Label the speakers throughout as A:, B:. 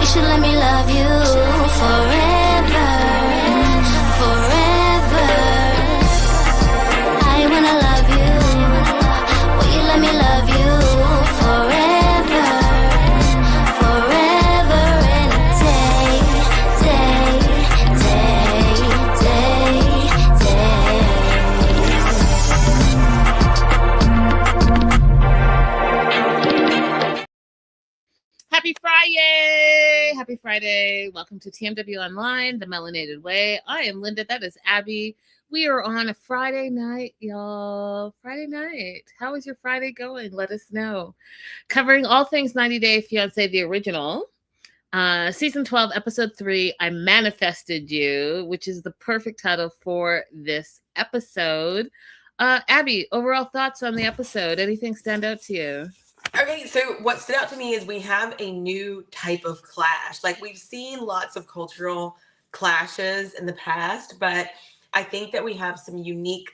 A: should let me love you forever, forever. I wanna love you. Will you let me love you forever, forever and a day, day, day, day, day.
B: Happy Friday! Happy Friday. Welcome to TMW Online, the Melanated Way. I am Linda. That is Abby. We are on a Friday night, y'all. Friday night. How is your Friday going? Let us know. Covering all things 90 Day Fiance, the original. Season 12, episode 3, I Manifested You, which is the perfect title for this episode. Abby, overall thoughts on the episode? Anything stand out to you?
C: Okay, so what stood out to me is we have a new type of clash. Like, we've seen lots of cultural clashes in the past, but I think that we have some unique,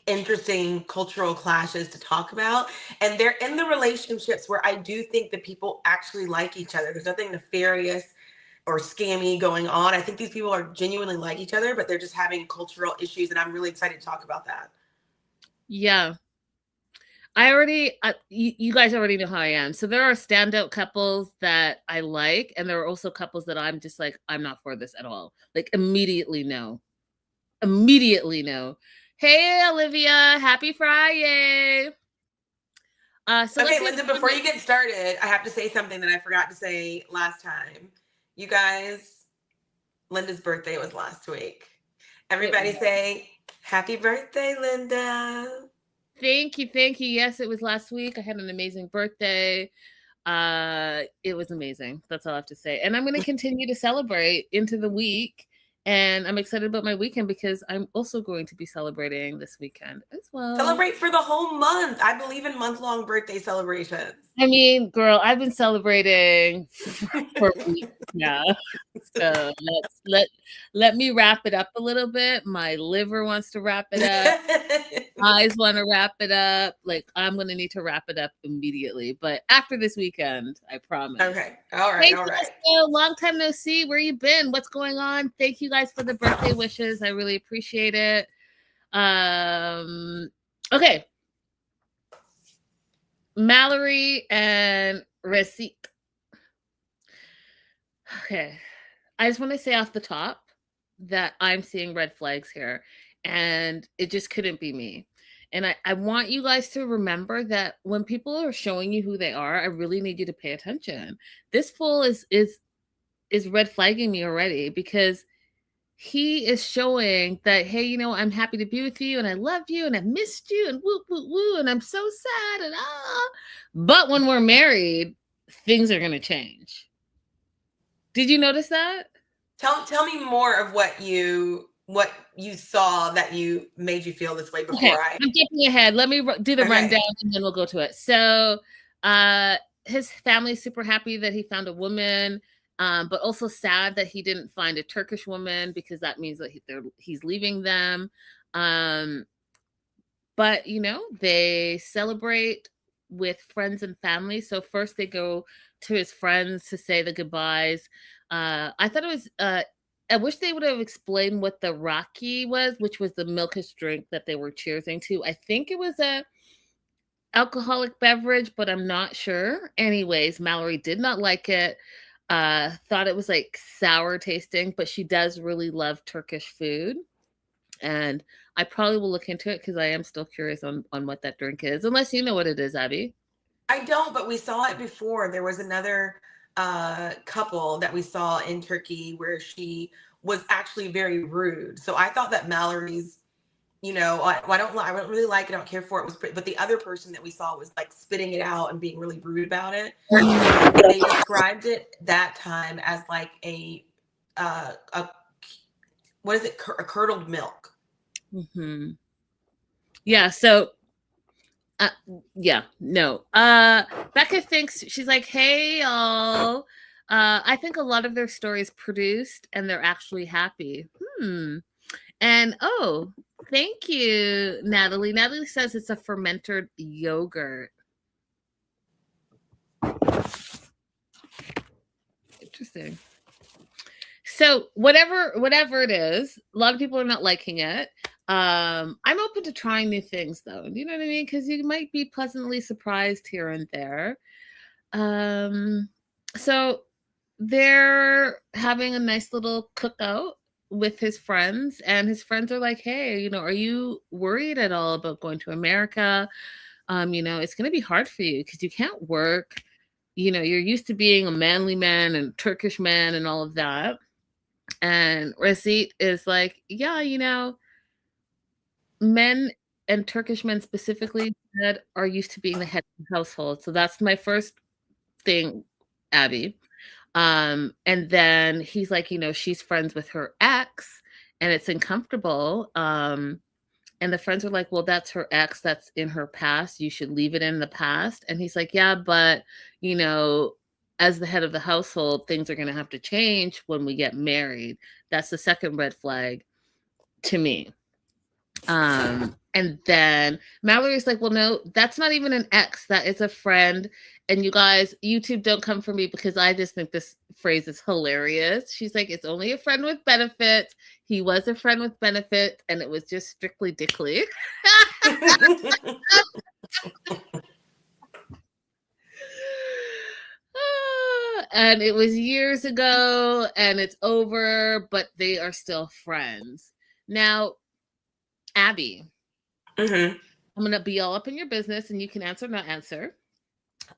C: interesting cultural clashes to talk about. And they're in the relationships where I do think that people actually like each other. There's nothing nefarious or scammy going on. I think these people are genuinely like each other, but they're just having cultural issues. And I'm really excited to talk about that.
B: Yeah. You guys already know how I am. So there are standout couples that I like, and there are also couples that I'm just like, I'm not for this at all. Like, immediately no. Immediately no. Hey, Olivia, happy Friday.
C: Okay, Linda, before you get started, I have to say something that I forgot to say last time. You guys, Linda's birthday was last week. Everybody say, happy birthday, Linda.
B: Thank you. Yes, it was last week. I had an amazing birthday. It was amazing. That's all I have to say. And I'm going to continue to celebrate into the week. And I'm excited about my weekend because I'm also going to be celebrating this weekend as well.
C: Celebrate for the whole month. I believe in month-long birthday celebrations.
B: I mean, girl, I've been celebrating for weeks now. So let me wrap it up a little bit. My liver wants to wrap it up. Eyes want to wrap it up. Like, I'm going to need to wrap it up immediately. But after this weekend, I promise.
C: Okay. All right.
B: Hey, Jessica, long time no see. Where you been? What's going on? Thank you guys for the birthday wishes. I really appreciate it. Okay. Mallory and Receipt. Okay. I just want to say off the top that I'm seeing red flags here, and it just couldn't be me. And I want you guys to remember that when people are showing you who they are, I really need you to pay attention. This fool is red flagging me already because he is showing that, hey, you know, I'm happy to be with you and I love you and I missed you and woo, woo, woo, and I'm so sad and But when we're married, things are going to change. Did you notice that?
C: Tell me more of what you saw that you made you feel this way before.
B: I'm jumping ahead. Let me do the rundown and then we'll go to it. So his family's super happy that he found a woman. But also sad that he didn't find a Turkish woman because that means that he's leaving them. But, you know, they celebrate with friends and family. So first they go to his friends to say the goodbyes. I thought it was, I wish they would have explained what the Rocky was, which was the milkish drink that they were cheersing to. I think it was a alcoholic beverage, but I'm not sure. Anyways, Mallory did not like it. Thought it was like sour tasting, but she does really love Turkish food. And I probably will look into it because I am still curious on what that drink is, unless you know what it is, Abby.
C: I don't, but we saw it before. There was another couple that we saw in Turkey where she was actually very rude. So I thought that Mallory's, you know, I don't really like it. I don't care for it. But the other person that we saw was like spitting it out and being really rude about it. They described it that time as like a what is it? A curdled milk.
B: Mm-hmm. Yeah. So, no. Becca thinks, she's like, hey, y'all. I think a lot of their stories produced and they're actually happy. And thank you, Natalie. Natalie says it's a fermented yogurt. Interesting. So whatever it is, a lot of people are not liking it. I'm open to trying new things though. You know what I mean? Because you might be pleasantly surprised here and there. So they're having a nice little cookout with his friends, and his friends are like, hey, you know, are you worried at all about going to America? You know, it's going to be hard for you because you can't work. You know, you're used to being a manly man and Turkish man and all of that. And Receipt is like, yeah, you know, men and Turkish men specifically that are used to being the head of the household. So that's my first thing, Abby. And then he's like, you know, she's friends with her ex and it's uncomfortable. And the friends are like, well, that's her ex. That's in her past. You should leave it in the past. And he's like, yeah, but, you know, as the head of the household, things are going to have to change when we get married. That's the second red flag to me. And then Mallory's like, well, no, that's not even an ex. That is a friend. And you guys, YouTube, don't come for me because I just think this phrase is hilarious. She's like, it's only a friend with benefits. He was a friend with benefits, and it was just strictly dickly. And it was years ago, and it's over, but they are still friends. Now, Abby, I'm going to be all up in your business, and you can answer or not answer.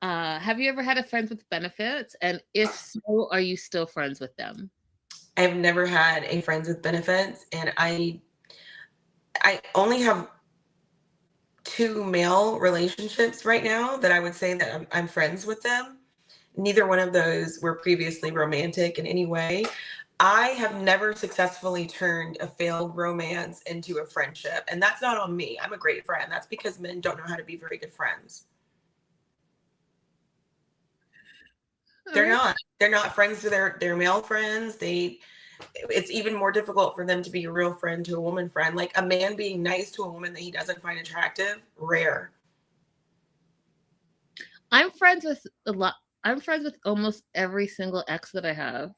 B: Have you ever had a friend with benefits? And if so, are you still friends with them?
C: I've never had a friends with benefits, and I only have 2 male relationships right now that I would say that I'm friends with them. Neither one of those were previously romantic in any way. I have never successfully turned a failed romance into a friendship, and that's not on me. I'm a great friend. That's because men don't know how to be very good friends. They're not friends to their male friends. It's even more difficult for them to be a real friend to a woman friend. Like a man being nice to a woman that he doesn't find attractive, rare.
B: I'm friends with almost every single ex that I have.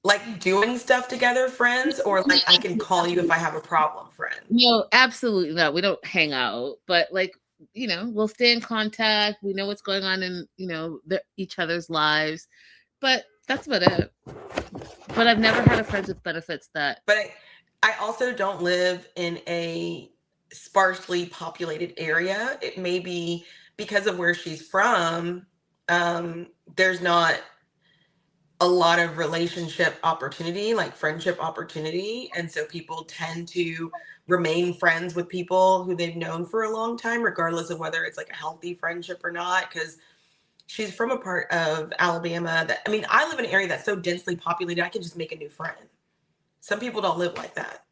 C: Like doing stuff together friends, or like I can call you if I have a problem friend?
B: No, absolutely not. We don't hang out, but like, you know, we'll stay in contact. We know what's going on in, you know, each other's lives, but that's about it. But I've never had a friends with benefits that.
C: But I also don't live in a sparsely populated area. It may be because of where she's from. There's not a lot of relationship opportunity, like friendship opportunity. And so people tend to remain friends with people who they've known for a long time, regardless of whether it's like a healthy friendship or not. Because she's from a part of Alabama that, I mean, I live in an area that's so densely populated, I can just make a new friend. Some people don't live like that.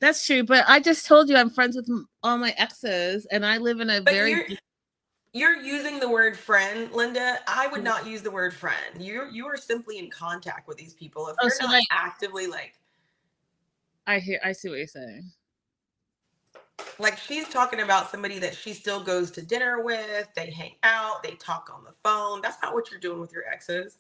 B: That's true. But I just told you I'm friends with all my exes, and I live in a
C: You're using the word friend, Linda. I would not use the word friend. You are simply in contact with these people. If you're not actively like,
B: I see what you're saying.
C: Like she's talking about somebody that she still goes to dinner with. They hang out. They talk on the phone. That's not what you're doing with your exes.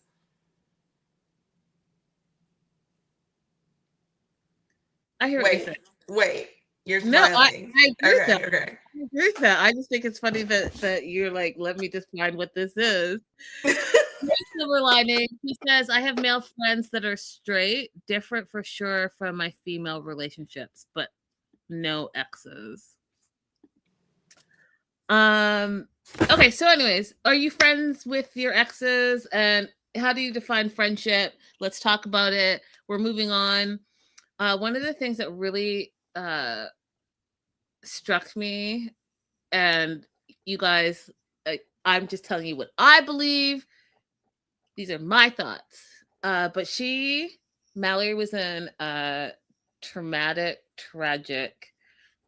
B: I hear what you're saying.
C: Wait. You're smiling.
B: No, I agree with that.
C: Okay.
B: I agree with that. I just think it's funny that you're like, let me define what this is. Silver lining. He says, I have male friends that are straight, different for sure from my female relationships, but no exes. Okay, so anyways, are you friends with your exes, and how do you define friendship? Let's talk about it. We're moving on. One of the things that really struck me, and you guys, I'm just telling you what I believe. These are my thoughts. But Mallory was in a traumatic, tragic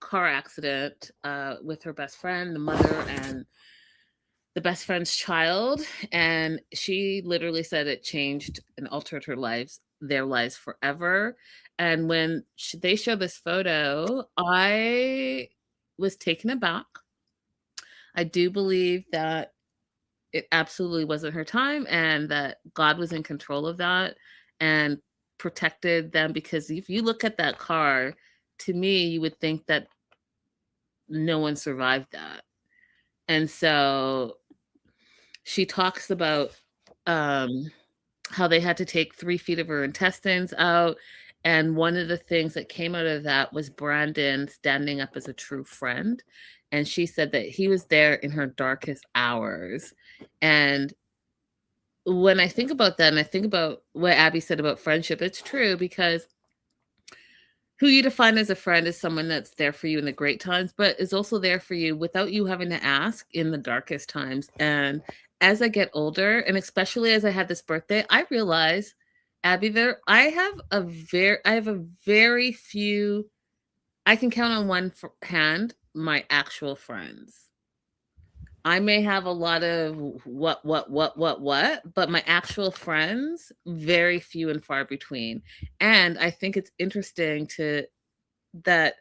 B: car accident with her best friend, the mother, and the best friend's child. And she literally said it changed and altered their lives forever. And when they showed this photo, I was taken aback. I do believe that it absolutely wasn't her time, and that God was in control of that and protected them. Because if you look at that car, to me, you would think that no one survived that. And so she talks about how they had to take 3 feet of her intestines out. And one of the things that came out of that was Brandon standing up as a true friend. And she said that he was there in her darkest hours. And when I think about that, and I think about what Abby said about friendship, it's true, because who you define as a friend is someone that's there for you in the great times, but is also there for you without you having to ask in the darkest times. And as I get older, and especially as I had this birthday, I realize, Abby, I have a very few, I can count on one hand my actual friends. I may have a lot of what, but my actual friends, very few and far between. And I think it's interesting that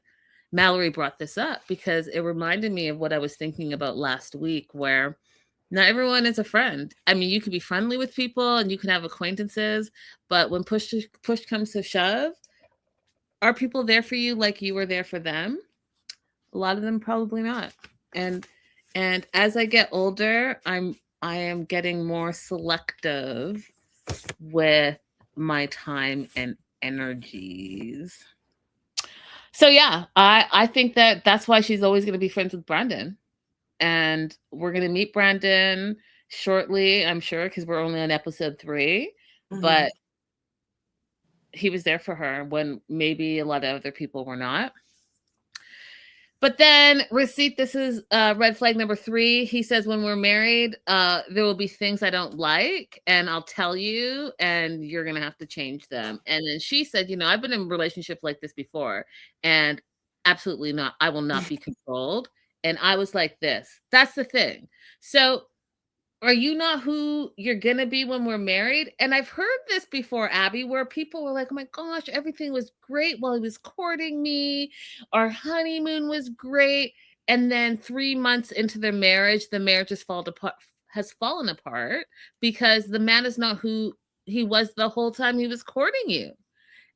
B: Mallory brought this up, because it reminded me of what I was thinking about last week, where not everyone is a friend. I mean, you can be friendly with people and you can have acquaintances, but when push comes to shove, are people there for you like you were there for them? A lot of them probably not. And as I get older, I am getting more selective with my time and energies. So yeah, I think that's why she's always going to be friends with Brandon. And we're going to meet Brandon shortly, I'm sure, because we're only on episode 3.
C: Mhm.
B: But he was there for her when maybe a lot of other people were not. But then, receipt, this is red flag number 3. He says, when we're married, there will be things I don't like, and I'll tell you, and you're going to have to change them. And then she said, I've been in a relationship like this before, and absolutely not. I will not be controlled. And I was like this. That's the thing. So are you not who you're going to be when we're married? And I've heard this before, Abby, where people were like, oh my gosh, everything was great while he was courting me. Our honeymoon was great. And then 3 months into their marriage, the marriage has fallen apart because the man is not who he was the whole time he was courting you.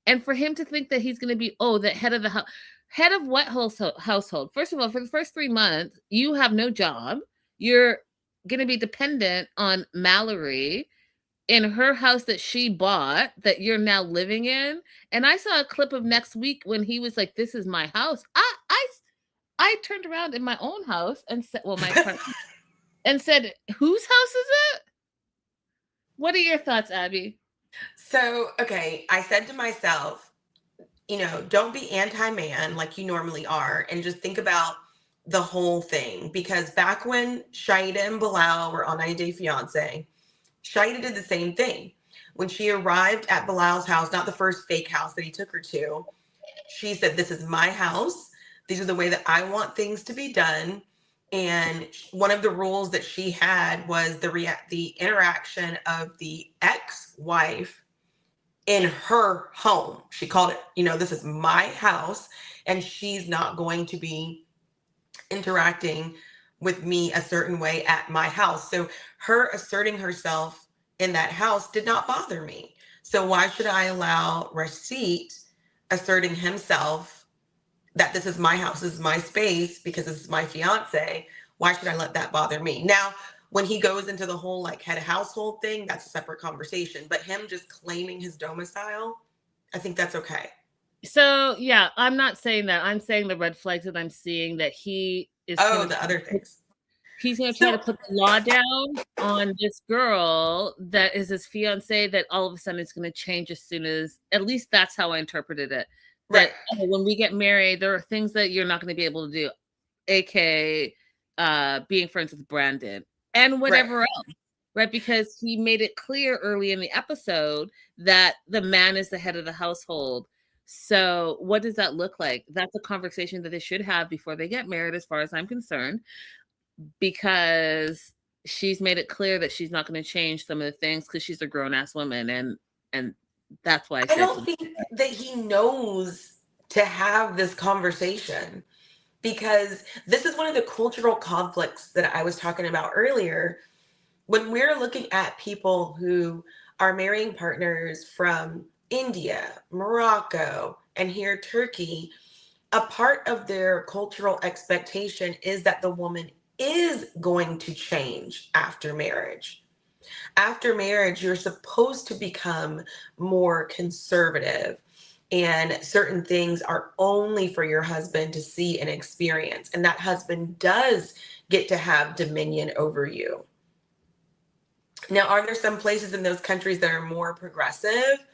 B: And for him to think that he's going to be, the head of the house, head of what household? First of all, for the first 3 months, you have no job. You're going to be dependent on Mallory in her house that she bought, that you're now living in. And I saw a clip of next week when he was like, this is my house. I turned around in my own house and said, my apartment, and said, whose house is it? What are your thoughts, Abby?
C: So, okay, I said to myself, don't be anti-man like you normally are, and just think about the whole thing. Because back when Shaida and Bilal were on 90 Day Fiance, Shaida did the same thing. When she arrived at Bilal's house, not the first fake house that he took her to, she said, this is my house. These are the way that I want things to be done. And one of the rules that she had was the interaction of the ex-wife in her home. She called it, this is my house, and she's not going to be interacting with me a certain way at my house. So her asserting herself in that house did not bother me. So why should I allow Receipt asserting himself that this is my house, this is my space, because this is my fiance? Why should I let that bother me? Now, when he goes into the whole head of household thing, that's a separate conversation. But him just claiming his domicile, I think that's okay.
B: So yeah, I'm not saying that. I'm saying the red flags that I'm seeing, that he is.
C: The other things.
B: He's going to try to put the law down on this girl that is his fiance, that all of a sudden it's going to change as soon as, at least that's how I interpreted it. That when we get married, there are things that you're not going to be able to do, aka being friends with Brandon and whatever else, right? Because he made it clear early in the episode that the man is the head of the household. So what does that look like? That's a conversation that they should have before they get married, as far as I'm concerned, because she's made it clear that she's not going to change some of the things because she's a grown-ass woman. And that's why I
C: don't think that he knows to have this conversation, because this is one of the cultural conflicts that I was talking about earlier. when we're looking at people who are marrying partners from India, Morocco, and here Turkey, a part of their cultural expectation is that the woman is going to change after marriage. After marriage, you're supposed to become more conservative, and certain things are only for your husband to see and experience. And that husband does get to have dominion over you. Now, are there some places in those countries that are more progressive?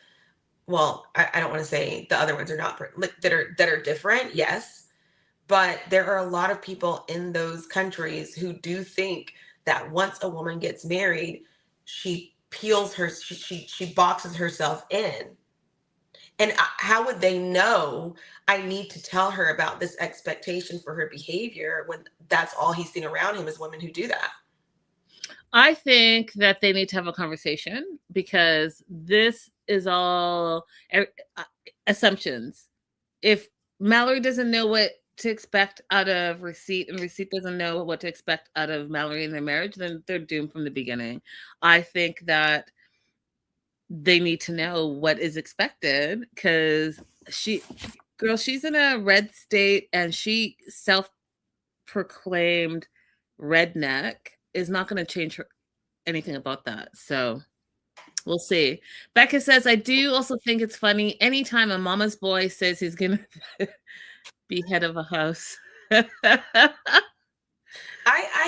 C: Well, I don't want to say the other ones are not that are different. Yes, but there are a lot of people in those countries who do think that once a woman gets married, she peels her, she boxes herself in. And how would they know I need to tell her about this expectation for her behavior when that's all he's seen around him is women who do that?
B: I think that they need to have a conversation because this is all assumptions. If Mallory doesn't know what to expect out of Receipt and Receipt doesn't know what to expect out of Mallory in their marriage, then they're doomed from the beginning. I think that they need to know what is expected because she's in a red state and she self-proclaimed redneck is not going to change anything about that. So we'll see. Becca says, I do also think it's funny anytime a mama's boy says he's going to be head of a house.
C: I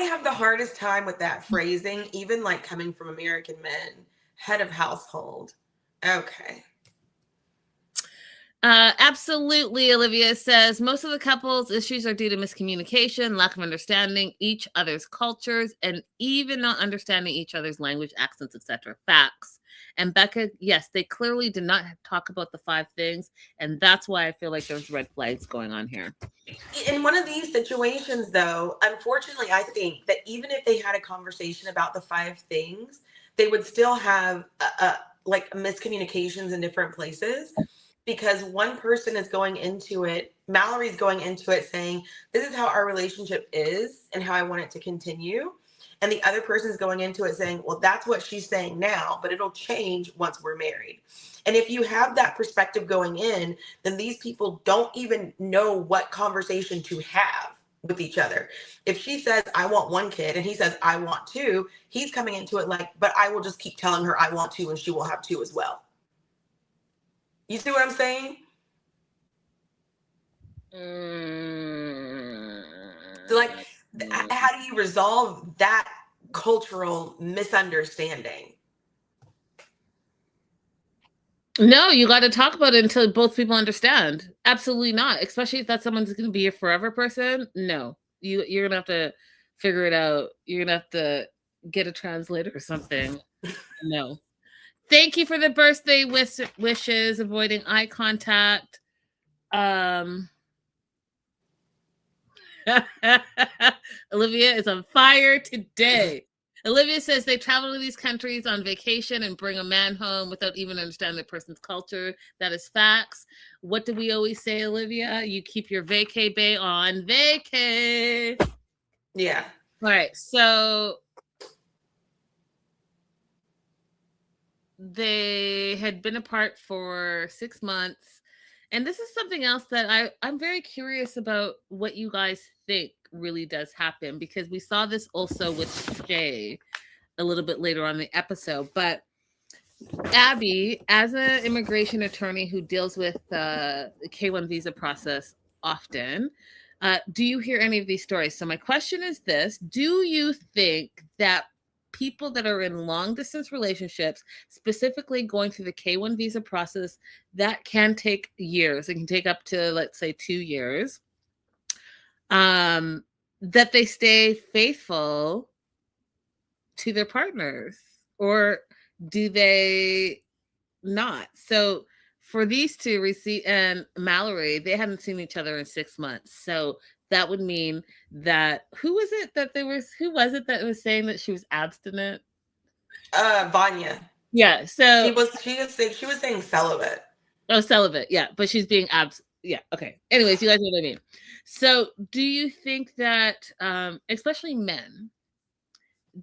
C: have the hardest time with that phrasing, even like coming from American men, head of household. Okay.
B: Absolutely, Olivia says most of the couples' issues are due to miscommunication, lack of understanding each other's cultures, and even not understanding each other's language, accents, etc. Facts. And Becca, yes, they clearly did not talk about the 5 things, and that's why I feel like there's red flags going on here.
C: In one of these situations, though, unfortunately, I think that even if they had a conversation about the 5 things, they would still have like miscommunications in different places. Because one person is going into it, Mallory's going into it saying, this is how our relationship is and how I want it to continue. And the other person's going into it saying, well, that's what she's saying now, but it'll change once we're married. And if you have that perspective going in, then these people don't even know what conversation to have with each other. If she says, I want 1 kid, and he says, I want 2, he's coming into it like, but I will just keep telling her I want 2 and she will have 2 as well. You see what I'm saying? So like, how do you resolve that cultural misunderstanding?
B: No, you got to talk about it until both people understand. Absolutely not. Especially if that someone's going to be a forever person. No, you're going to have to figure it out. You're going to have to get a translator or something. No. Thank you for the birthday wishes, avoiding eye contact. Olivia is on fire today. Olivia says they travel to these countries on vacation and bring a man home without even understanding the person's culture. That is facts. What do we always say, Olivia? You keep your vacay bay on vacay.
C: Yeah.
B: All right. So they had been apart for 6 months. And this is something else that I'm very curious about what you guys think really does happen, because we saw this also with Shay a little bit later on in the episode. But Abby, as an immigration attorney who deals with the K-1 visa process often, do you hear any of these stories? So my question is this: do you think that people that are in long distance relationships, specifically going through the K-1 visa process, that can take years, it can take up to, let's say, 2 years, that they stay faithful to their partners, or do they not? So for these two, Receipt and Mallory, they hadn't seen each other in 6 months. So that would mean that who was it that was saying that she was abstinent?
C: Vanya.
B: Yeah. So
C: she was saying celibate.
B: Oh, celibate. Yeah. But she's being yeah. Okay. Anyways, you guys know what I mean. So do you think that, especially men,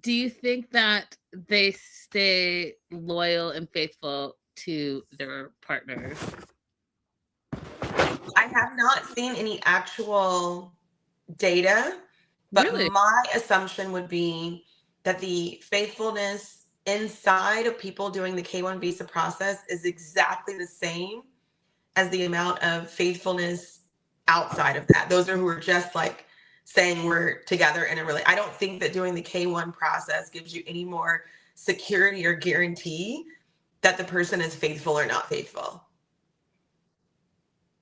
B: Do you think that they stay loyal and faithful to their partners?
C: I have not seen any actual data, but
B: Really?
C: my assumption would be that the faithfulness inside of people doing the K-1 visa process is exactly the same as the amount of faithfulness outside of that. Those are who are just like saying we're together in a really, I don't think that doing the K-1 process gives you any more security or guarantee that the person is faithful or not faithful.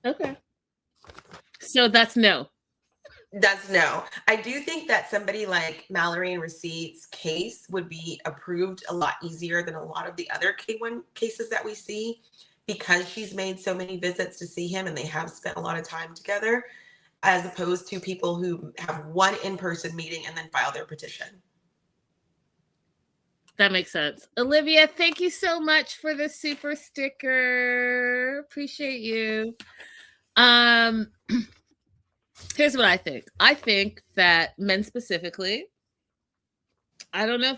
B: Okay. So that's no.
C: That's no. I do think that somebody like Mallory and Receipt's case would be approved a lot easier than a lot of the other K-1 cases that we see, because she's made so many visits to see him and they have spent a lot of time together, as opposed to people who have one in-person meeting and then file their petition.
B: That makes sense. Olivia, thank you so much for the super sticker. Appreciate you. Here's what I think. I think that men specifically, I don't know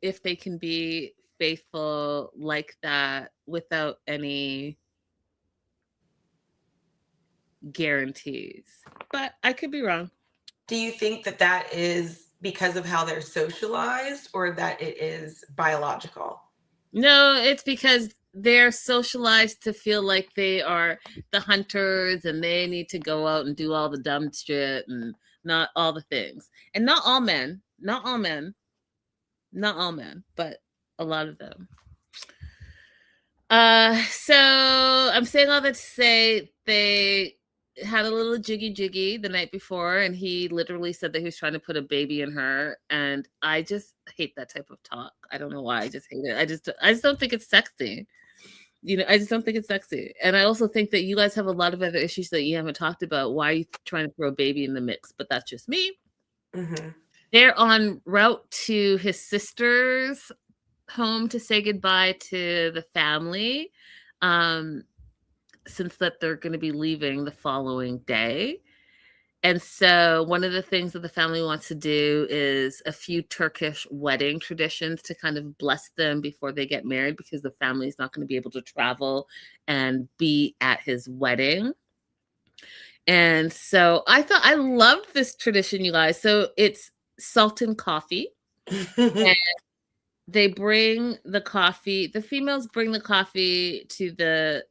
B: if they can be faithful like that without any guarantees. But I could be wrong.
C: Do you think that that is because of how they're socialized, or that it is biological?
B: No, it's because they're socialized to feel like they are the hunters and they need to go out and do all the dumb shit and not all the things. And not all men, but a lot of them. So I'm saying all that to say they had a little jiggy the night before, and he literally said that he was trying to put a baby in her, and I just hate that type of talk. I don't know why. I just hate it. I just don't think it's sexy. I just don't think it's sexy. And I also think that you guys have a lot of other issues that you haven't talked about. Why are you trying to throw a baby in the mix? But that's just me.
C: Mm-hmm.
B: They're en route to his sister's home to say goodbye to the family, since that they're going to be leaving the following day. And so one of the things that the family wants to do is a few Turkish wedding traditions to kind of bless them before they get married, because the family is not going to be able to travel and be at his wedding. And so I loved this tradition, you guys. So it's Sultan coffee. And they bring the coffee, the females bring the coffee to the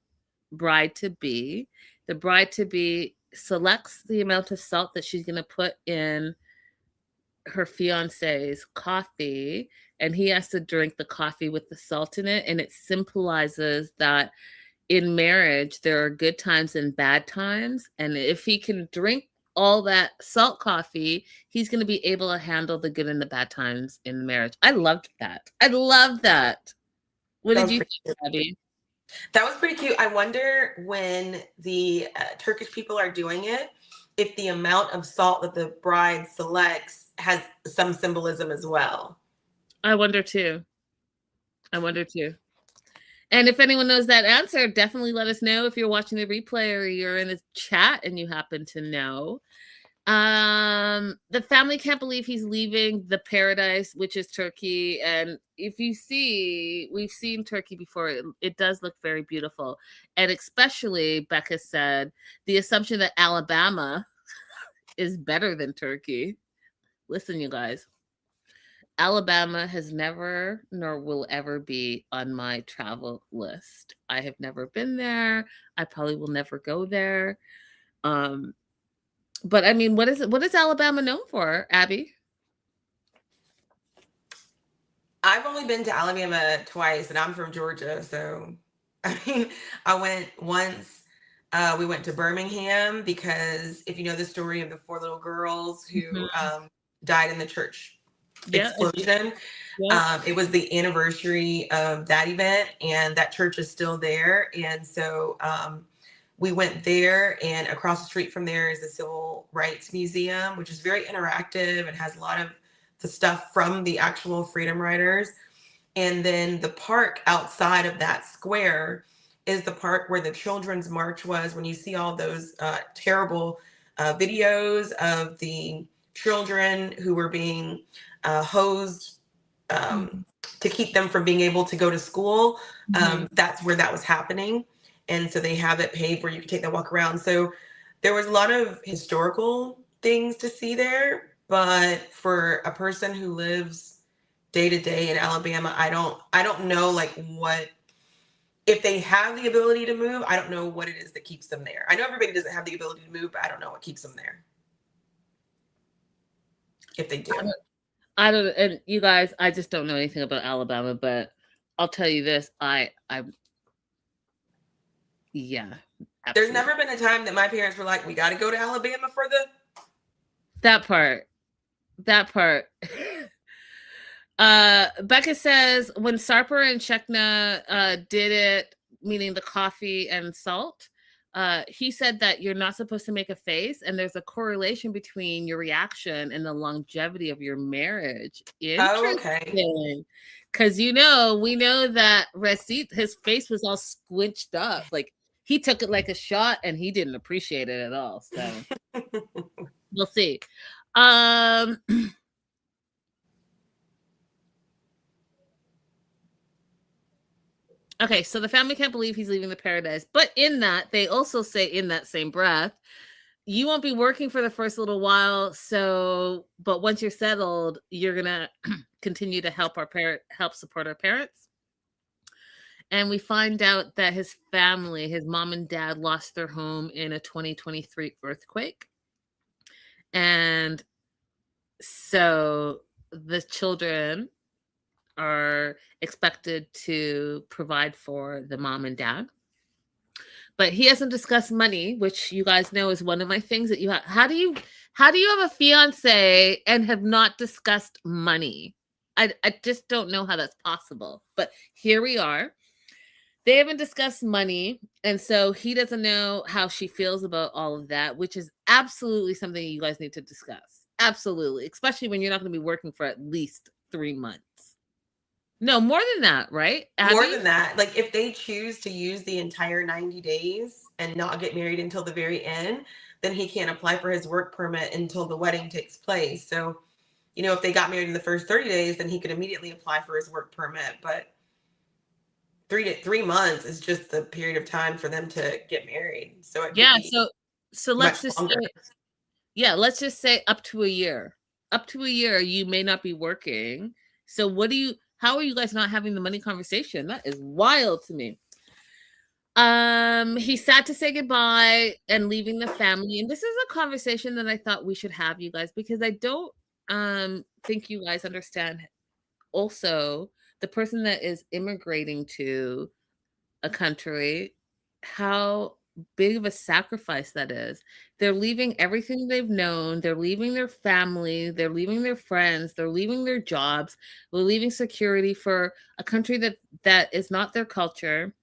B: bride-to-be. The bride-to-be selects the amount of salt that she's going to put in her fiance's coffee, and he has to drink the coffee with the salt in it. And it symbolizes that in marriage, there are good times and bad times. And if he can drink all that salt coffee, he's going to be able to handle the good and the bad times in the marriage. I loved that. I love that. What did you think, Abby?
C: That was pretty cute. I wonder when the Turkish people are doing it, if the amount of salt that the bride selects has some symbolism as well.
B: I wonder too. And if anyone knows that answer, definitely let us know if you're watching the replay or you're in the chat and you happen to know. The family can't believe he's leaving the paradise, which is Turkey. And if you see, we've seen Turkey before. It does look very beautiful. And especially, Becca said, the assumption that Alabama is better than Turkey. Listen, you guys. Alabama has never nor will ever be on my travel list. I have never been there. I probably will never go there. But I mean, what is Alabama known for, Abby?
C: I've only been to Alabama twice, and I'm from Georgia. So, I mean, I went once. We went to Birmingham because if you know the story of the 4 little girls who died in the church explosion, it was the anniversary of that event, and that church is still there. And so we went there, and across the street from there is the Civil Rights Museum, which is very interactive and has a lot of the stuff from the actual freedom riders. And then the park outside of that square is the park where the Children's March was. When you see all those terrible videos of the children who were being hosed to keep them from being able to go to school. That's where that was happening. And so they have it paved where you can take that walk around. So there was a lot of historical things to see there. But for a person who lives day to day in Alabama, I don't know like what, if they have the ability to move, I don't know what it is that keeps them there. I know everybody doesn't have the ability to move, but I don't know what keeps them there. If they do.
B: I don't, and you guys, I just don't know anything about Alabama, but I'll tell you this, yeah. Absolutely.
C: There's never been a time that my parents were like, we got to go to Alabama for
B: that part. Becca says, when Sarper and Shekna did it, meaning the coffee and salt, he said that you're not supposed to make a face, and there's a correlation between your reaction and the longevity of your marriage. Interesting.
C: Oh, okay.
B: Because we know that Receipt, his face was all squinched up. Like he took it like a shot, and he didn't appreciate it at all. So we'll see. Okay, so the family can't believe he's leaving the paradise. But in that, they also say in that same breath, you won't be working for the first little while. So, but once you're settled, you're going to continue to help support our parents. And we find out that his family, his mom and dad, lost their home in a 2023 earthquake. And so the children are expected to provide for the mom and dad. But he hasn't discussed money, which you guys know is one of my things that you have. How do you have a fiance and have not discussed money? I just don't know how that's possible. But here we are. They haven't discussed money, and so he doesn't know how she feels about all of that, which is absolutely something you guys need to discuss. Absolutely, especially when you're not going to be working for at least 3 months. No, more than that, right? Abby?
C: More than that. Like if they choose to use the entire 90 days and not get married until the very end, then he can't apply for his work permit until the wedding takes place. So, if they got married in the first 30 days, then he could immediately apply for his work permit. But 3 months is just the period of time for them to get married. So it
B: so let's just let's just say up to a year. Up to a year, you may not be working. So how are you guys not having the money conversation? That is wild to me. He's sad to say goodbye and leaving the family. And this is a conversation that I thought we should have, you guys, because I don't think you guys understand also the person that is immigrating to a country, how big of a sacrifice that is. They're leaving everything they've known. They're leaving their family. They're leaving their friends. They're leaving their jobs. They're leaving security for a country that is not their culture,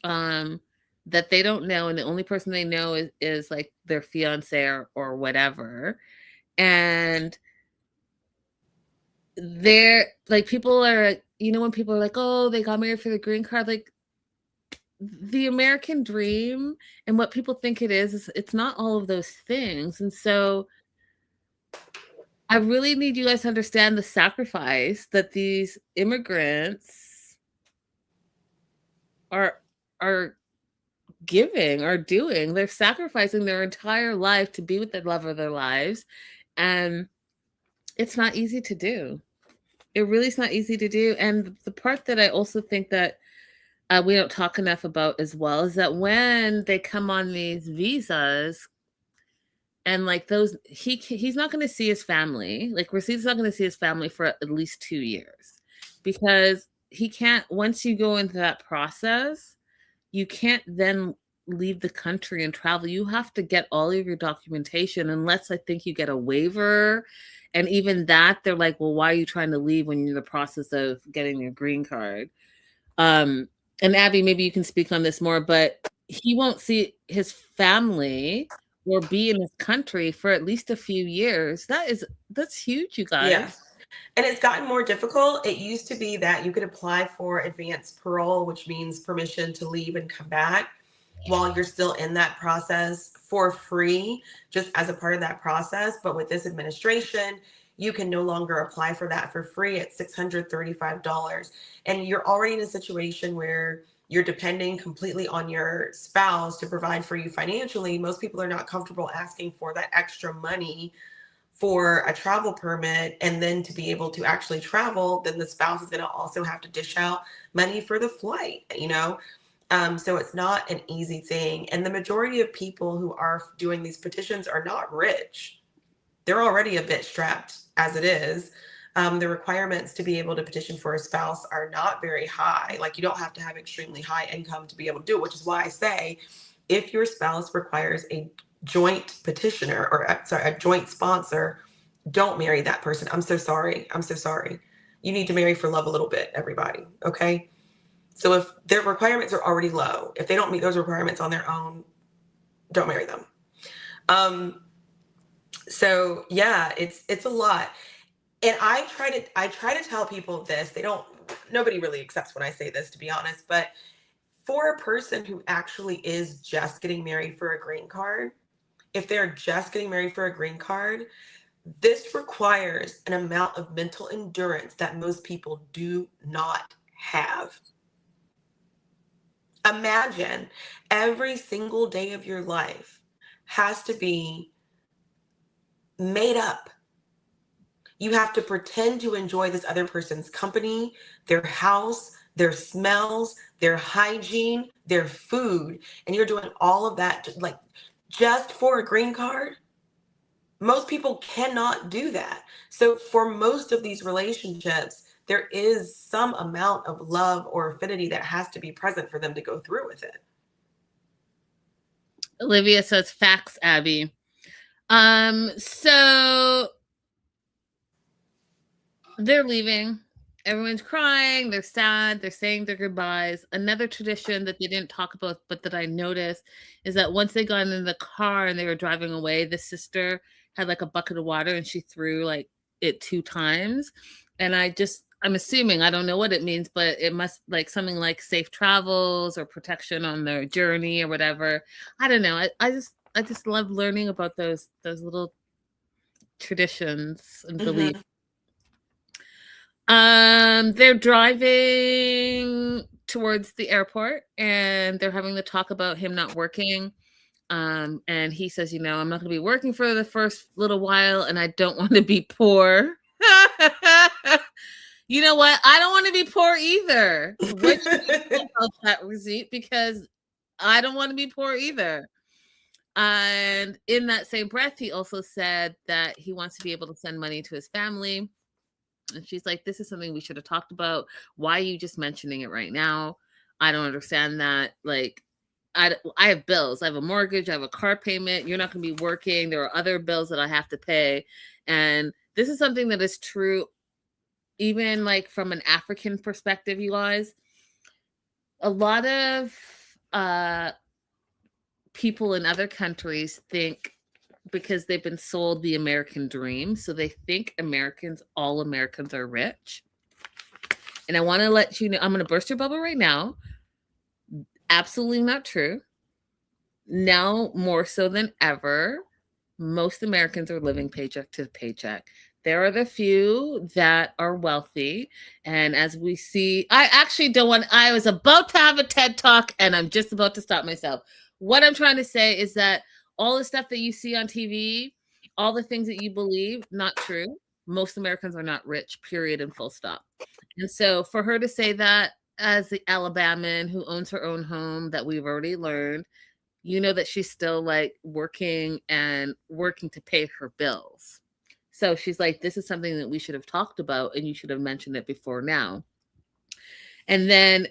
B: that they don't know. And the only person they know is like their fiance or whatever. And they're like, people are, when people are like, oh, they got married for the green card, like, the American dream and what people think it is it's not all of those things. And so I really need you guys to understand the sacrifice that these immigrants are giving, are doing. They're sacrificing their entire life to be with the love of their lives. And it's not easy to do. It really is not easy to do. And the part that I also think that we don't talk enough about as well is that when they come on these visas and like those, he's not going to see his family. Like Racita's not going to see his family for at least 2 years because he can't, once you go into that process, you can't then leave the country and travel. You have to get all of your documentation unless I think you get a waiver. And even that, they're like, well, why are you trying to leave when you're in the process of getting your green card? And Abby, maybe you can speak on this more, but he won't see his family or be in his country for at least a few years. That's huge, you guys.
C: Yeah. And it's gotten more difficult. It used to be that you could apply for advanced parole, which means permission to leave and come back. while you're still in that process for free, just as a part of that process. But with this administration, you can no longer apply for that for free at $635. And you're already in a situation where you're depending completely on your spouse to provide for you financially. Most people are not comfortable asking for that extra money for a travel permit, and then to be able to actually travel, then the spouse is going to also have to dish out money for the flight, so it's not an easy thing. And the majority of people who are doing these petitions are not rich. They're already a bit strapped as it is. The requirements to be able to petition for a spouse are not very high. Like, you don't have to have extremely high income to be able to do it, which is why I say, if your spouse requires a joint petitioner, or a joint sponsor, don't marry that person. I'm so sorry. You need to marry for love a little bit, everybody. Okay. So if their requirements are already low, if they don't meet those requirements on their own, don't marry them. So yeah, it's a lot. And I try to tell people this. Nobody really accepts when I say this, to be honest, but for a person who actually is just getting married for a green card, if they're just getting married for a green card, this requires an amount of mental endurance that most people do not have. Imagine every single day of your life has to be made up. You have to pretend to enjoy this other person's company, their house, their smells, their hygiene, their food, and you're doing all of that just for a green card. Most people cannot do that. So for most of these relationships, there is some amount of love or affinity that has to be present for them to go through with it.
B: Olivia says facts, Abby. So they're leaving. Everyone's crying. They're sad. They're saying their goodbyes. Another tradition that they didn't talk about, but that I noticed, is that once they got in the car and they were driving away, the sister had like a bucket of water and she threw it 2 times. And I'm assuming, I don't know what it means, but it must something like safe travels or protection on their journey or whatever. I don't know. I just love learning about those little traditions and beliefs. They're driving towards the airport and they're having the talk about him not working. And he says, I'm not going to be working for the first little while and I don't want to be poor. You know what? I don't want to be poor either. What do you think about that, receipt? Because I don't want to be poor either. And in that same breath, he also said that he wants to be able to send money to his family. And she's like, this is something we should have talked about. Why are you just mentioning it right now? I don't understand that. I have bills. I have a mortgage. I have a car payment. You're not going to be working. There are other bills that I have to pay. And this is something that is true even from an African perspective, you guys. A lot of people in other countries think, because they've been sold the American dream, so they think all Americans are rich. And I want to let you know, I'm going to burst your bubble right now. Absolutely not true. Now, more so than ever, most Americans are living paycheck to paycheck. There are the few that are wealthy. And as we see, I was about to have a TED Talk and I'm just about to stop myself. What I'm trying to say is that all the stuff that you see on TV, all the things that you believe, not true. Most Americans are not rich, period, and full stop. And so for her to say that, as the Alabaman who owns her own home, that we've already learned, that she's still working to pay her bills. So she's like, this is something that we should have talked about and you should have mentioned it before now. And then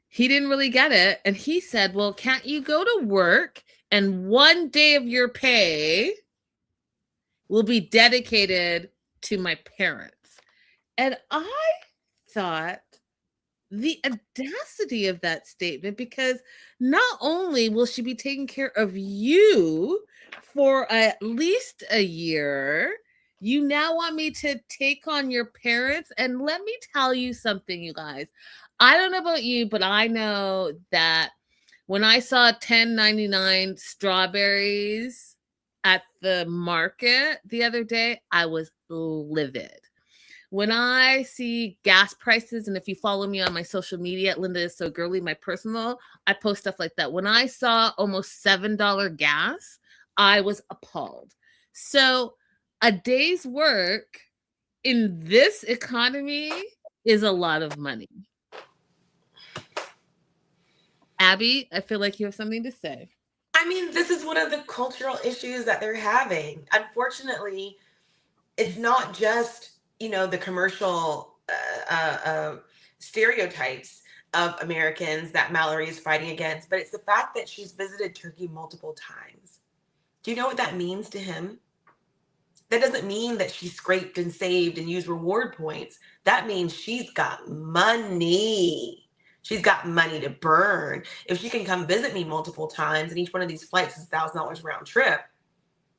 B: he didn't really get it. And he said, well, can't you go to work and one day of your pay will be dedicated to my parents? And I thought, the audacity of that statement, because not only will she be taking care of you for at least a year, you now want me to take on your parents. And let me tell you something, you guys. I don't know about you, but I know that When I saw $10.99 strawberries at the market the other day, I was livid. When I see gas prices, and if you follow me on my social media at lindaissogirlie, my personal, I post stuff like that. When I saw almost $7 gas, I was appalled. So a day's work in this economy is a lot of money. Abby, I feel like you have something to say.
C: I mean, this is one of the cultural issues that they're having. Unfortunately, it's not just, the commercial stereotypes of Americans that Mallory is fighting against, but it's the fact that she's visited Turkey multiple times. Do you know what that means to him? That doesn't mean that she scraped and saved and used reward points. That means she's got money. She's got money to burn. If she can come visit me multiple times and each one of these flights is $1,000 round trip,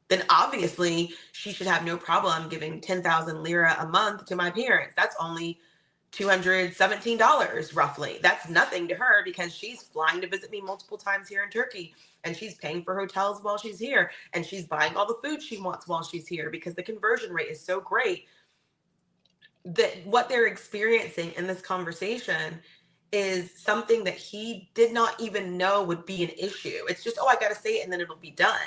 C: then obviously she should have no problem giving 10,000 lira a month to my parents. That's only $217 roughly. That's nothing to her because she's flying to visit me multiple times here in Turkey, and she's paying for hotels while she's here, and she's buying all the food she wants while she's here because the conversion rate is so great. That what they're experiencing in this conversation is something that he did not even know would be an issue. It's just, I got to say it and then it'll be done.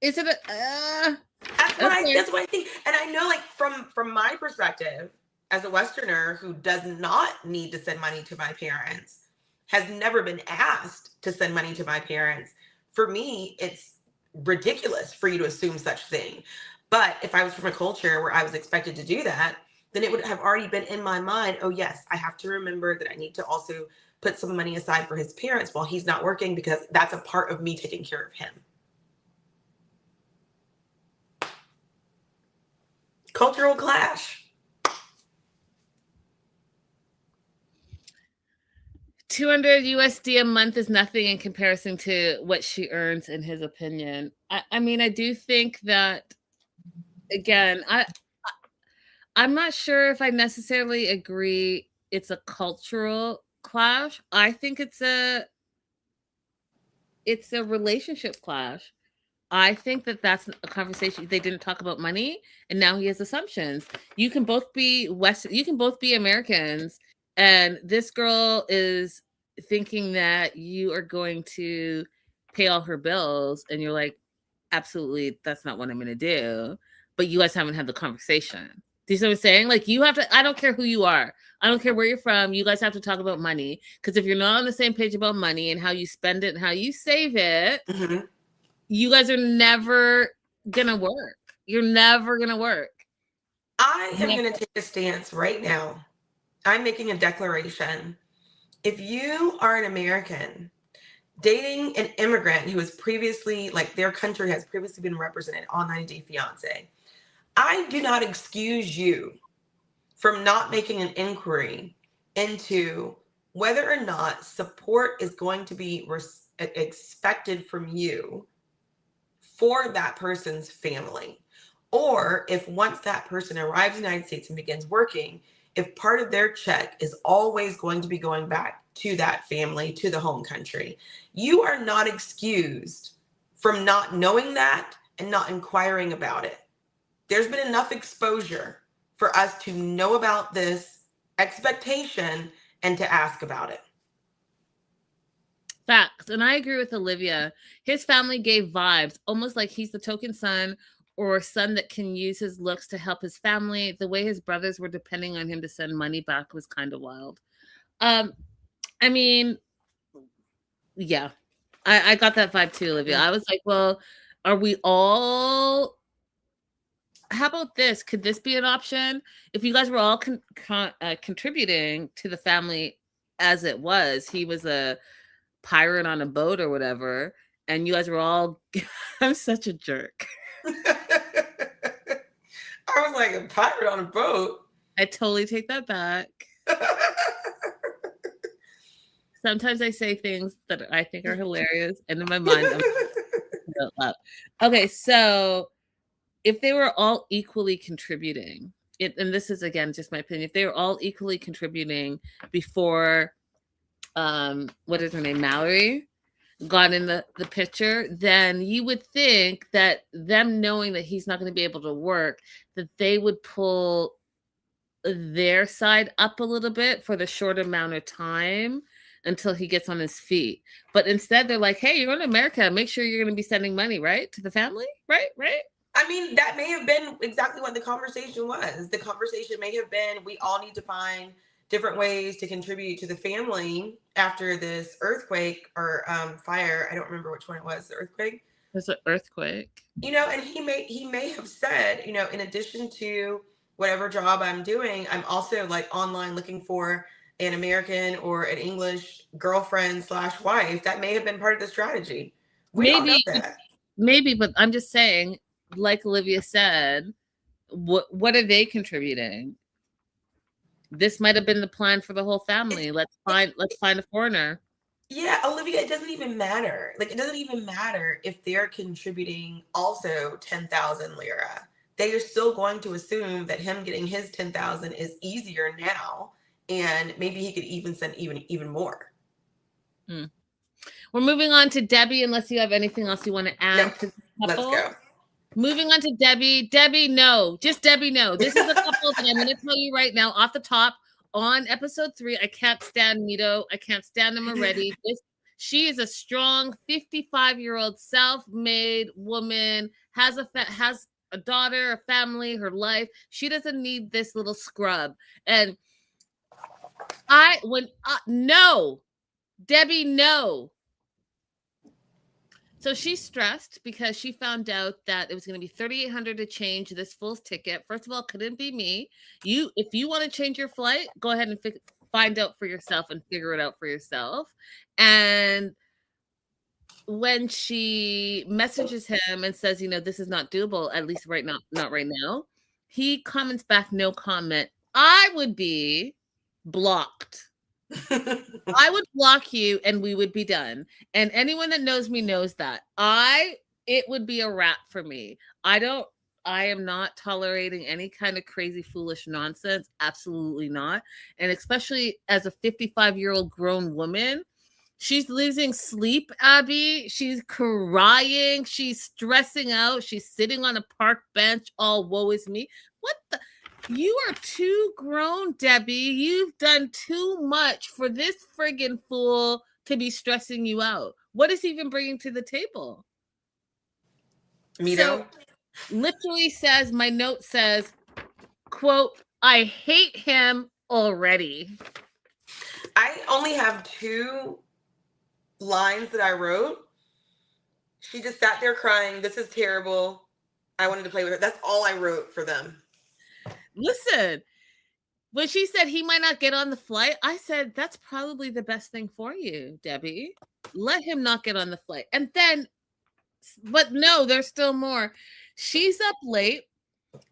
B: Is it
C: That's what I think. And I know, like, from my perspective as a Westerner who does not need to send money to my parents, has never been asked to send money to my parents. For me, it's ridiculous for you to assume such thing. But if I was from a culture where I was expected to do that, then it would have already been in my mind, oh yes, I have to remember that I need to also put some money aside for his parents while he's not working, because that's a part of me taking care of him. Cultural clash.
B: 200 USD a month is nothing in comparison to what she earns, in his opinion. I mean, I do think that, again, I'm not sure if I necessarily agree it's a cultural clash. I think it's a relationship clash. I think that that's a conversation. They didn't talk about money, and now he has assumptions. You can both be you can both be Americans, and this girl is thinking that you are going to pay all her bills, and you're like, absolutely, that's not what I'm going to do. But you guys haven't had the conversation. Do you see what I'm saying? Like, you have to, I don't care who you are. I don't care where you're from. You guys have to talk about money, because if you're not on the same page about money and how you spend it and how you save it, you guys are never going to work. You're never going to work.
C: I am going to take a stance right now. I'm making a declaration. If you are an American dating an immigrant who is previously, like, their country has previously been represented on 90 Day Fiance, I do not excuse you from not making an inquiry into whether or not support is going to be expected from you for that person's family. Or if once that person arrives in the United States and begins working, if part of their check is always going to be going back to that family, to the home country. You are not excused from not knowing that and not inquiring about it. There's been enough exposure for us to know about this expectation and to ask about it.
B: Facts. And I agree with Olivia. His family gave vibes, almost like he's the token son or son that can use his looks to help his family. The way his brothers were depending on him to send money back was kind of wild. I mean, yeah, I got that vibe too, Olivia. I was like, well, are we all... How about this? Could this be an option? If you guys were all contributing to the family as it was, he was a pirate on a boat or whatever, and you guys were all... I'm such a jerk.
C: I was like, a pirate on a boat?
B: I totally take that back. Sometimes I say things that I think are hilarious, and in my mind, I'm okay, so if they were all equally contributing and this is again just my opinion, if they were all equally contributing before what is her name, Mallory, got in the picture, then you would think that them knowing that he's not going to be able to work, that they would pull their side up a little bit for the short amount of time until he gets on his feet. But instead they're like, hey, you're going to America, make sure you're going to be sending money, right, to the family, right?
C: I mean, that may have been exactly what the conversation was. The conversation may have been, we all need to find different ways to contribute to the family after this earthquake or fire. I don't remember which one it was, the earthquake.
B: There's an earthquake.
C: You know, and he may have said, you know, in addition to whatever job I'm doing, I'm also like online looking for an American or an English girlfriend / wife. That may have been part of the strategy. We don't know that.
B: Maybe, but I'm just saying, like Olivia said, what are they contributing? This might have been the plan for the whole family. Let's find a foreigner.
C: Yeah, Olivia, it doesn't even matter. Like, it doesn't even matter if they're contributing also 10,000 lira. They are still going to assume that him getting his 10,000 is easier now, and maybe he could even send even more.
B: We're moving on to Debbie, unless you have anything else you want to add.
C: No, let's go.
B: Moving on to Debbie. Debbie, no. Just Debbie, no. This is a couple that I'm going to tell you right now off the top. On episode 3, I can't stand Mito. I can't stand him already. She is a strong 55-year-old self-made woman, has a daughter, a family, her life. She doesn't need this little scrub. And no. Debbie, no. So she's stressed because she found out that it was going to be $3,800 to change this full ticket. First of all, couldn't be me. If you want to change your flight, go ahead and find out for yourself and figure it out for yourself. And when she messages him and says, you know, this is not doable, at least not right now, he comments back, no comment. I would be blocked. I would block you and we would be done. And anyone that knows me knows that. It would be a wrap for me. I am not tolerating any kind of crazy, foolish nonsense. Absolutely not. And especially as a 55-year-old grown woman, she's losing sleep, Abby. She's crying. She's stressing out. She's sitting on a park bench, all woe is me. What the? You are too grown, Debbie. You've done too much for this friggin' fool to be stressing you out. What is he even bringing to the table?
C: Mito.
B: So, literally says, my note says, quote, I hate him already.
C: I only have 2 lines that I wrote. She just sat there crying. This is terrible. I wanted to play with her. That's all I wrote for them.
B: Listen, when she said he might not get on the flight, I said, that's probably the best thing for you, Debbie. Let him not get on the flight. And then, but no, there's still more. She's up late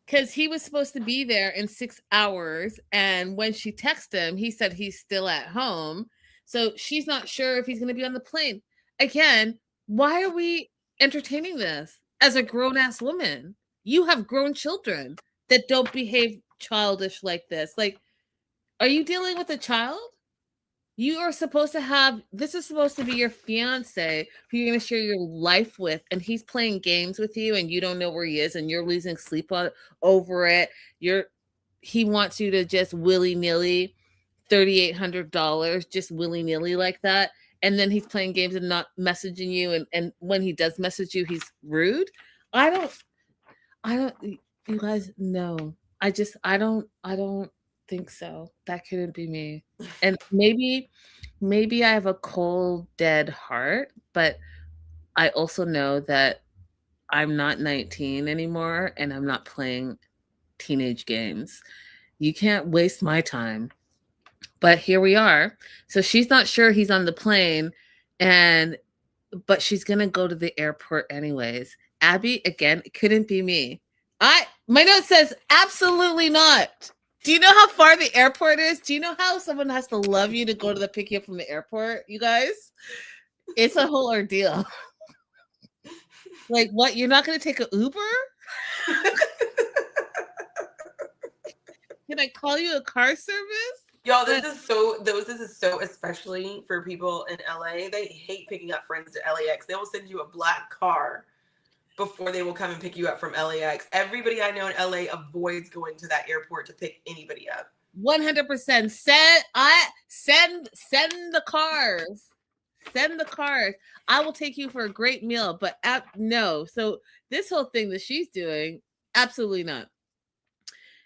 B: because he was supposed to be there in 6 hours. And when she texted him, he said he's still at home. So she's not sure if he's going to be on the plane. Again, why are we entertaining this as a grown-ass woman? You have grown children that don't behave childish like this. Like, are you dealing with a child? You are supposed to have, this is supposed to be your fiance who you're going to share your life with, and he's playing games with you and you don't know where he is and you're losing sleep over it. He wants you to just willy-nilly $3,800, just willy-nilly like that. And then he's playing games and not messaging you. And when he does message you, he's rude. I don't, you guys, no. I don't think so. That couldn't be me. And maybe I have a cold, dead heart, but I also know that I'm not 19 anymore and I'm not playing teenage games. You can't waste my time. But here we are. So she's not sure he's on the plane, but she's gonna go to the airport anyways. Abby, again, it couldn't be me. My note says absolutely not. Do you know how far the airport is? Do you know how someone has to love you to go to pick you up from the airport, you guys? It's a whole ordeal. Like, what? You're not going to take an Uber? can I call you a car service?
C: Y'all, this is so especially for people in LA. They hate picking up friends to LAX. They will send you a black car before they will come and pick you up from LAX. Everybody I know in LA avoids going to that airport to pick anybody up.
B: 100%. Send the cars. Send the cars. I will take you for a great meal, but no. So this whole thing that she's doing, absolutely not.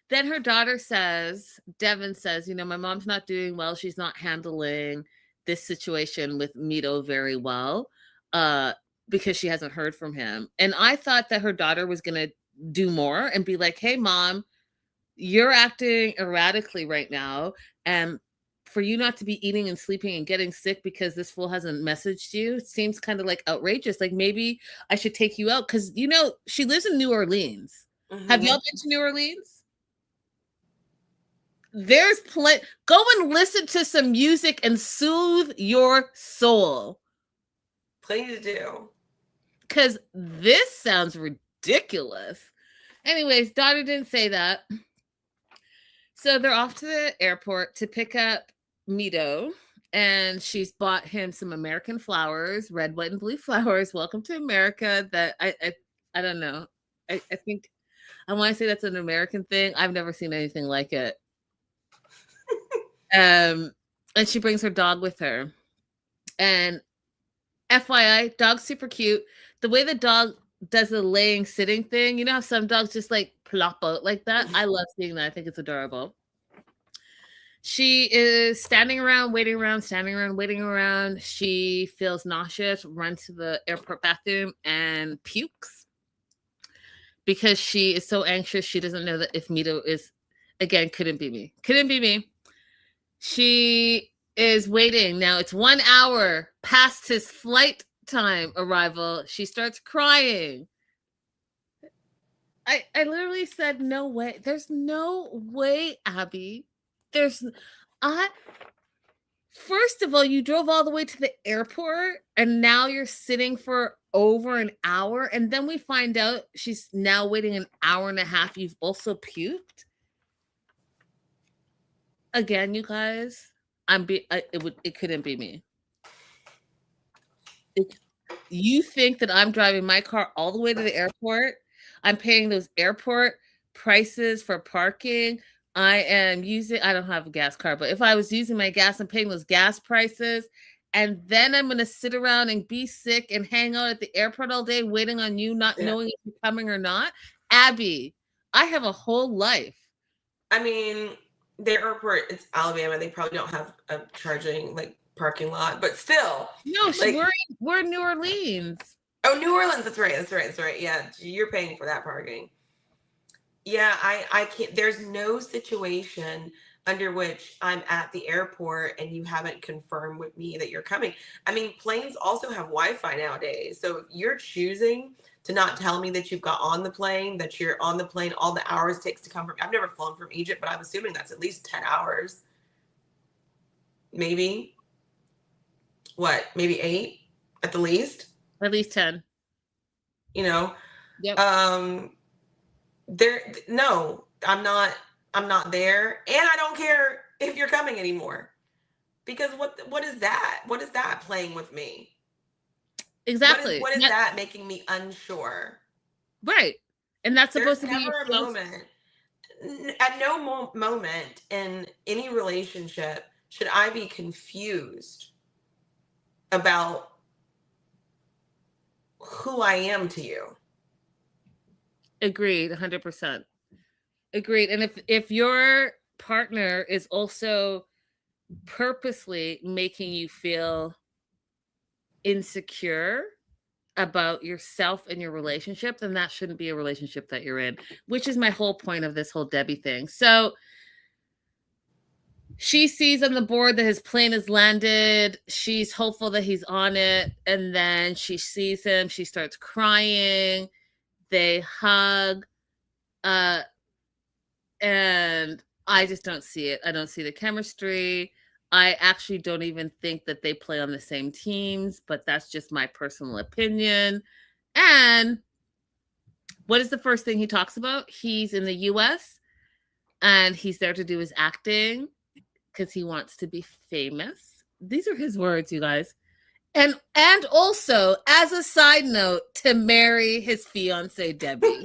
B: Then her daughter says, Devin says, my mom's not doing well. She's not handling this situation with Mito very well because she hasn't heard from him. And I thought that her daughter was going to do more and be like, hey, Mom, you're acting erratically right now. And for you not to be eating and sleeping and getting sick because this fool hasn't messaged you seems kind of like outrageous. Like maybe I should take you out because, she lives in New Orleans. Mm-hmm. Have y'all been to New Orleans? There's go and listen to some music and soothe your soul.
C: Plenty to do.
B: Because this sounds ridiculous. Anyways, daughter didn't say that. So they're off to the airport to pick up Mito. And she's bought him some American flowers, red, white, and blue flowers. Welcome to America. That I don't know. I think I want to say that's an American thing. I've never seen anything like it. And she brings her dog with her. And FYI, dog's super cute. The way the dog does the laying sitting thing, how some dogs just like plop out like that. I love seeing that. I think it's adorable. She is standing around, waiting around. She feels nauseous, runs to the airport bathroom and pukes because she is so anxious. She doesn't know that if Mito is, again, couldn't be me. She is waiting. Now it's 1 hour past his flight time arrival. She starts crying. I literally said, no way. There's no way, Abby. First of all, you drove all the way to the airport and now you're sitting for over an hour. And then we find out she's now waiting an hour and a half. You've also puked. Again, you guys, it couldn't be me. You think that I'm driving my car all the way to the airport? I'm paying those airport prices for parking. I don't have a gas car, but if I was using my gas, I'm paying those gas prices. And then I'm going to sit around and be sick and hang out at the airport all day waiting on you, not knowing if you're coming or not. Abby, I have a whole life.
C: I mean, the airport, it's Alabama. They probably don't have a charging parking lot, but still.
B: No, we're in New Orleans.
C: Oh, New Orleans. That's right. Yeah, you're paying for that parking. Yeah, I can't. There's no situation under which I'm at the airport and you haven't confirmed with me that you're coming. I mean, planes also have Wi-Fi nowadays. So if you're choosing to not tell me that you've got on the plane, that you're on the plane, all the hours it takes to come from, I've never flown from Egypt, but I'm assuming that's at least 10 hours. Maybe. What? Maybe 8 at the least?
B: At least 10.
C: Yep. No, I'm not there. And I don't care if you're coming anymore. Because what is that? What is that playing with me?
B: Exactly.
C: What is that making me unsure?
B: Right. And that's supposed to be
C: never a moment. At no moment in any relationship should I be confused about who I am to you.
B: Agreed, 100%. Agreed. And if your partner is also purposely making you feel insecure about yourself and your relationship, then that shouldn't be a relationship that you're in, which is my whole point of this whole Debbie thing. So she sees on the board that his plane has landed. She's hopeful that he's on it. And then she sees him. She starts crying. They hug. And I just don't see it. I don't see the chemistry. I actually don't even think that they play on the same teams, but that's just my personal opinion. And what is the first thing he talks about? He's in the US and he's there to do his acting because he wants to be famous. These are his words, you guys. And also, as a side note, to marry his fiance Debbie.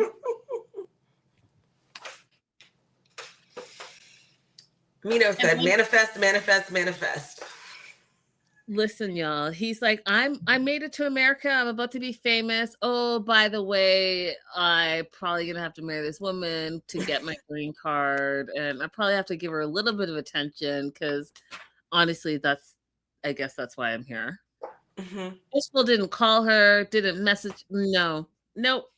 C: Mino said, manifest, manifest, manifest.
B: Listen, y'all. He's like, I made it to America. I'm about to be famous. Oh, by the way, I probably gonna have to marry this woman to get my green card, and I probably have to give her a little bit of attention because honestly, I guess that's why I'm here. People didn't call her, didn't message. No, nope.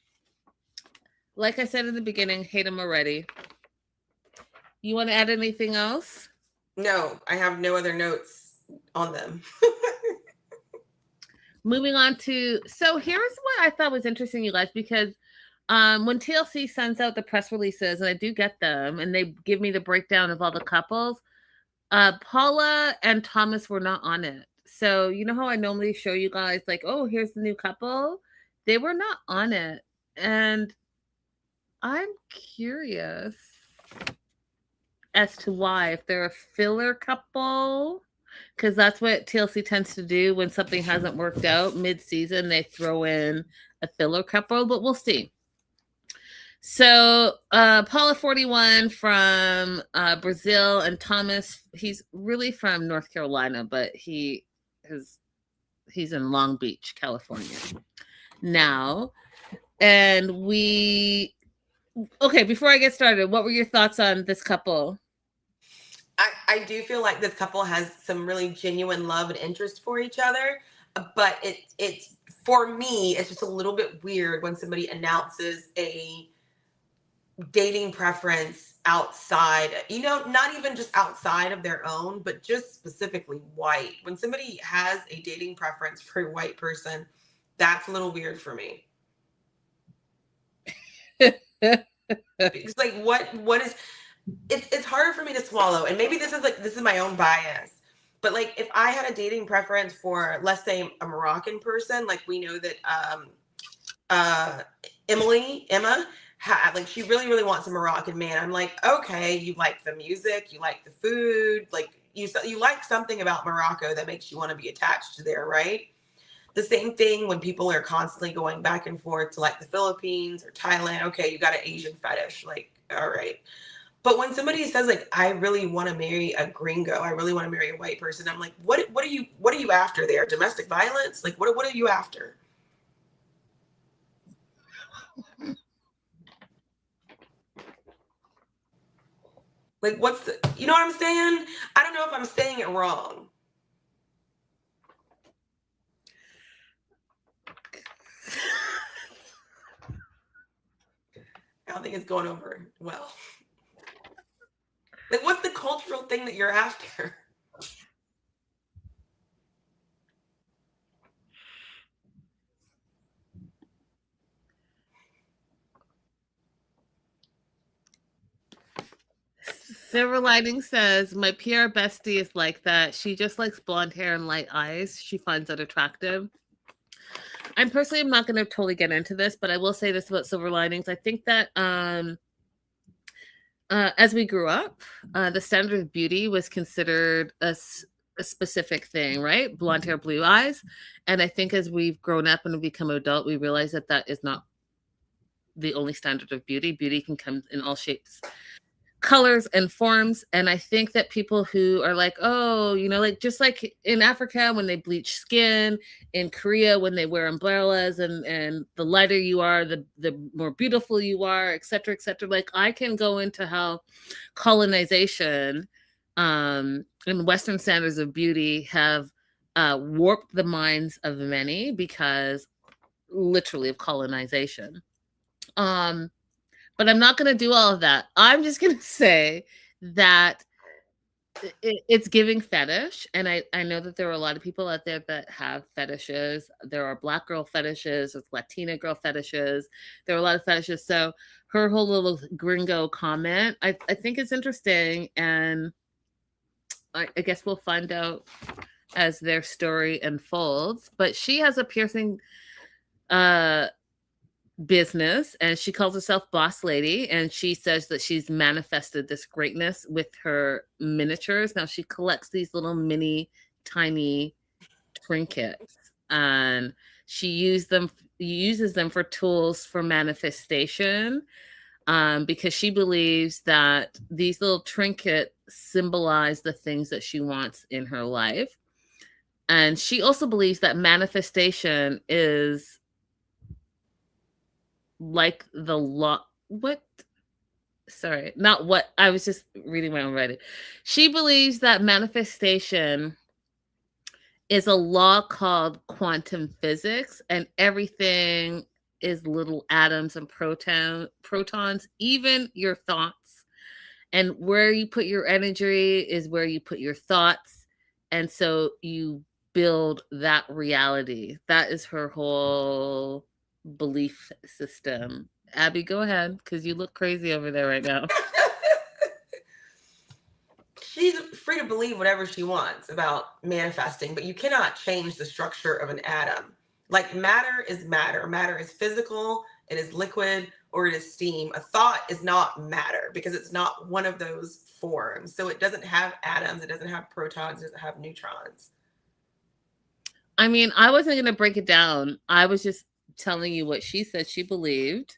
B: Like I said in the beginning, hate him already. You want to add anything else?
C: No, I have no other notes on them.
B: Moving on to, so here's what I thought was interesting, you guys, because when TLC sends out the press releases, and I do get them, and they give me the breakdown of all the couples, Paula and Thomas were not on it. So you know how I normally show you guys, like, oh, here's the new couple? They were not on it. And I'm curious as to why, if they're a filler couple, because that's what TLC tends to do when something hasn't worked out mid-season. They throw in a filler couple, but we'll see. So Paula 41 from Brazil, and Thomas, he's really from North Carolina, but he's in Long Beach, California now. And okay, before I get started, what were your thoughts on this couple?
C: I do feel like this couple has some really genuine love and interest for each other, but it's for me, it's just a little bit weird when somebody announces a dating preference outside, not even just outside of their own, but just specifically white. When somebody has a dating preference for a white person, that's a little weird for me. It's like, what is, it's harder for me to swallow. And maybe this is my own bias, but like, if I had a dating preference for, let's say, a Moroccan person, like we know that Emma, like she really, really wants a Moroccan man. I'm like, okay, you like the music, you like the food, like you like something about Morocco that makes you want to be attached to there, right? The same thing when people are constantly going back and forth to like the Philippines or Thailand. Okay, you got an Asian fetish, like, all right. But when somebody says like, I really want to marry a gringo, I really want to marry a white person, I'm like, what are you after there? Domestic violence? Like, what are you after? Like, you know what I'm saying? I don't know if I'm saying it wrong. I don't think it's going over well. Like, what's the cultural thing that you're after?
B: Silver Lining says, my PR bestie is like that. She just likes blonde hair and light eyes. She finds it attractive. I'm personally not going to totally get into this, but I will say this about Silver Linings. I think that as we grew up, the standard of beauty was considered a specific thing, right? Blonde hair, blue eyes. And I think as we've grown up and become adult, we realize that that is not the only standard of beauty. Beauty can come in all shapes, colors, and forms. And I think that people who are like, oh, like just like in Africa when they bleach skin, in Korea when they wear umbrellas, and the lighter you are, the more beautiful you are, et cetera, et cetera. Like, I can go into how colonization and Western standards of beauty have warped the minds of many because literally of colonization. But I'm not going to do all of that. I'm just going to say that it's giving fetish. And I know that there are a lot of people out there that have fetishes. There are Black girl fetishes, there's Latina girl fetishes. There are a lot of fetishes. So her whole little gringo comment, I think it's interesting. And I guess we'll find out as their story unfolds. But she has a piercing business, and she calls herself Boss Lady, and she says that she's manifested this greatness with her miniatures. Now she collects these little mini tiny trinkets, and she uses them for tools for manifestation, because she believes that these little trinkets symbolize the things that she wants in her life. And she also believes that manifestation is like the law. What? Sorry, not what. I was just reading my own writing. She believes that manifestation is a law called quantum physics, and everything is little atoms and protons, even your thoughts. And where you put your energy is where you put your thoughts. And so you build that reality. That is her whole belief system. Abby, go ahead, because you look crazy over there right now.
C: She's free to believe whatever she wants about manifesting, but you cannot change the structure of an atom. Like matter is matter. Matter is physical, it is liquid, or it is steam. A thought is not matter because it's not one of those forms. So it doesn't have atoms, it doesn't have protons, it doesn't have neutrons.
B: I mean, I wasn't going to break it down. I was just telling you what she said she believed.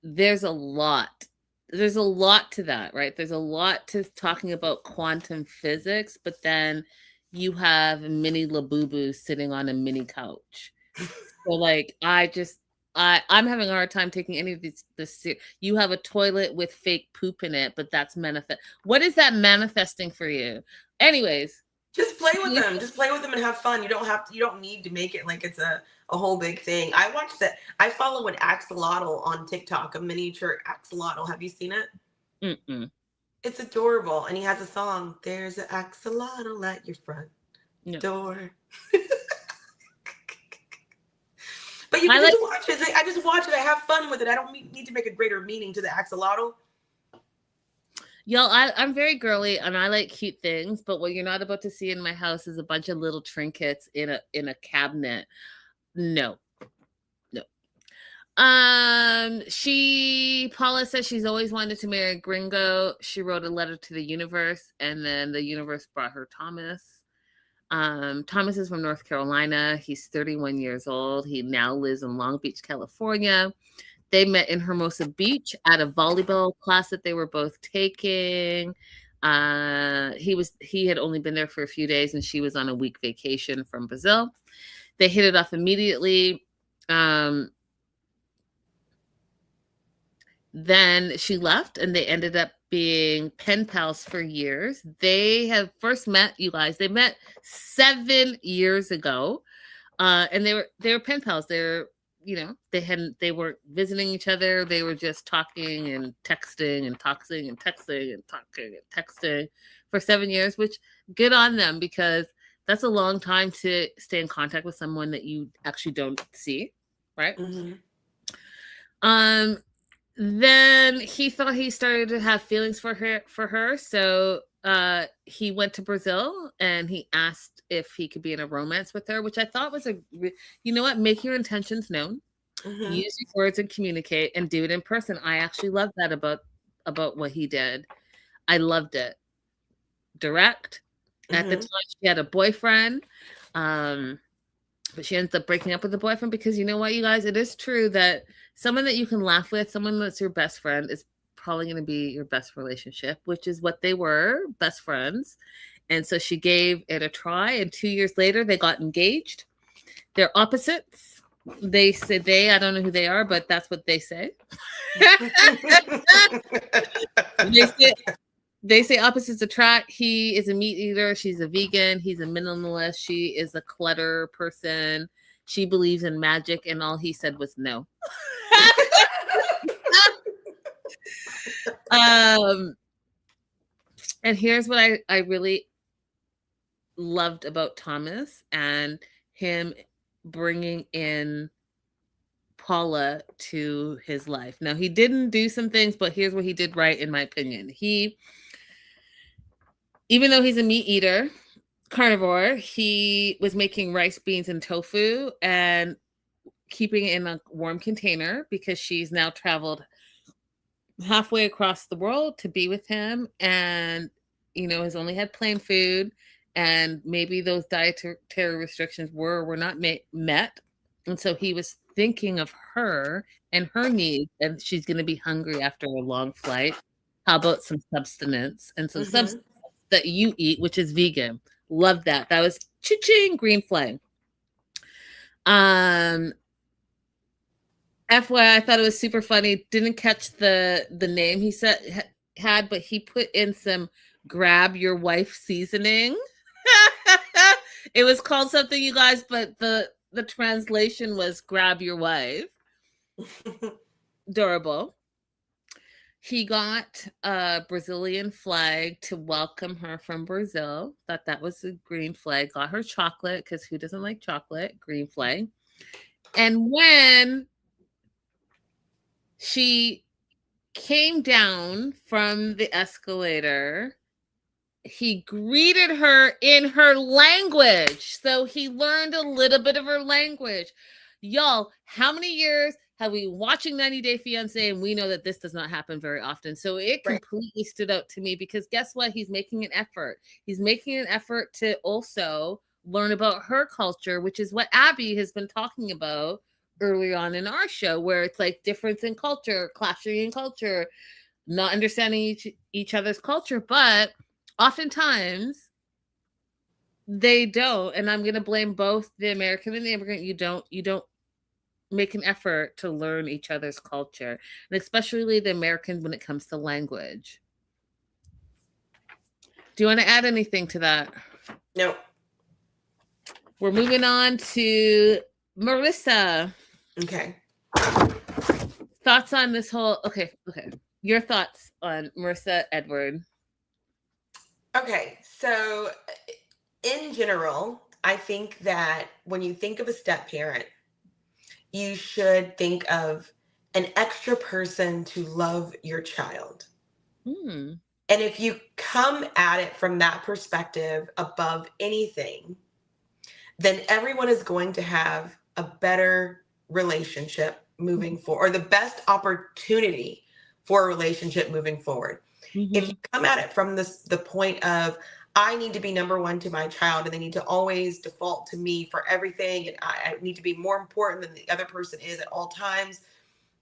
B: There's a lot. There's a lot to that, right? There's a lot to talking about quantum physics, but then you have mini Labubu sitting on a mini couch. So like, I'm having a hard time taking any of this. You have a toilet with fake poop in it, but that's manifest. What is that manifesting for you? Anyways.
C: Just play with them. Just play with them and have fun. You don't need to make it like it's a whole big thing. I follow an axolotl on TikTok, a miniature axolotl. Have you seen it?
B: Mm-mm.
C: It's adorable. And he has a song, "There's an axolotl at your front door." But you can just watch it. I just watch it. I have fun with it. I don't need to make a greater meaning to the axolotl.
B: Y'all, I'm very girly and I like cute things, but what you're not about to see in my house is a bunch of little trinkets in a cabinet. No. Paula says she's always wanted to marry a gringo. She wrote a letter to the universe, and then the universe brought her Thomas. Thomas is from North Carolina. He's 31 years old. He now lives in Long Beach, California. They met in Hermosa Beach at a volleyball class that they were both taking. He had only been there for a few days, and she was on a week vacation from Brazil. They hit it off immediately. Then she left, and they ended up being pen pals for years. They have first met, you guys. They met 7 years ago, and they were pen pals. They weren't visiting each other. They were just talking and texting and talking and texting and talking and texting for 7 years, which good on them, because that's a long time to stay in contact with someone that you actually don't see, right?
C: Mm-hmm.
B: Then he thought he started to have feelings for her. So he went to Brazil and he asked if he could be in a romance with her, which I thought was make your intentions known,
C: Mm-hmm.
B: use your words and communicate, and do it in person. I actually love that about what he did. I loved it. Direct. At the time, she had a boyfriend, but she ends up breaking up with the boyfriend because you know what, you guys, it is true that someone that you can laugh with, someone that's your best friend, is probably going to be your best relationship, which is what they were, best friends. And so she gave it a try, and 2 years later, they got engaged. They're opposites. They say I don't know who they are, but that's what they say. They say opposites attract. He is a meat eater. She's a vegan. He's a minimalist. She is a clutter person. She believes in magic, and all he said was no. And here's what I really loved about Thomas and him bringing in Paula to his life. Now, he didn't do some things, but here's what he did right, in my opinion. Even though he's a meat eater, carnivore, he was making rice, beans, and tofu. And keeping it in a warm container because she's now traveled halfway across the world to be with him, and has only had plain food, and maybe those dietary restrictions were not met, and so he was thinking of her and her needs, and she's going to be hungry after a long flight. How about some substance and some substance that you eat, which is vegan? Love that. That was cha-ching, green flag. FYI, I thought it was super funny. Didn't catch the name he had, but he put in some grab your wife seasoning. It was called something, you guys, but the translation was grab your wife. Adorable. He got a Brazilian flag to welcome her from Brazil. Thought that was a green flag. Got her chocolate, because who doesn't like chocolate? Green flag. And when she came down from the escalator, he greeted her in her language. So he learned a little bit of her language. Y'all, how many years have we watching 90 Day Fiance, and we know that this does not happen very often. So it completely stood out to me, because guess what? He's making an effort. He's making an effort to also learn about her culture, which is what Abby has been talking about early on in our show, where it's like difference in culture, clashing in culture, not understanding each other's culture. But oftentimes they don't, and I'm going to blame both the American and the immigrant. You don't make an effort to learn each other's culture, and especially the Americans when it comes to language. Do you want to add anything to that?
C: No.
B: We're moving on to Marissa.
C: Okay.
B: Thoughts on this whole... Okay. Your thoughts on Marissa Edward.
C: Okay. So in general, I think that when you think of a step parent, you should think of an extra person to love your child. And if you come at it from that perspective above anything, then everyone is going to have a better relationship moving forward, or the best opportunity for a relationship moving forward. If you come at it from the point of, I need to be number one to my child, and they need to always default to me for everything, and I need to be more important than the other person is at all times,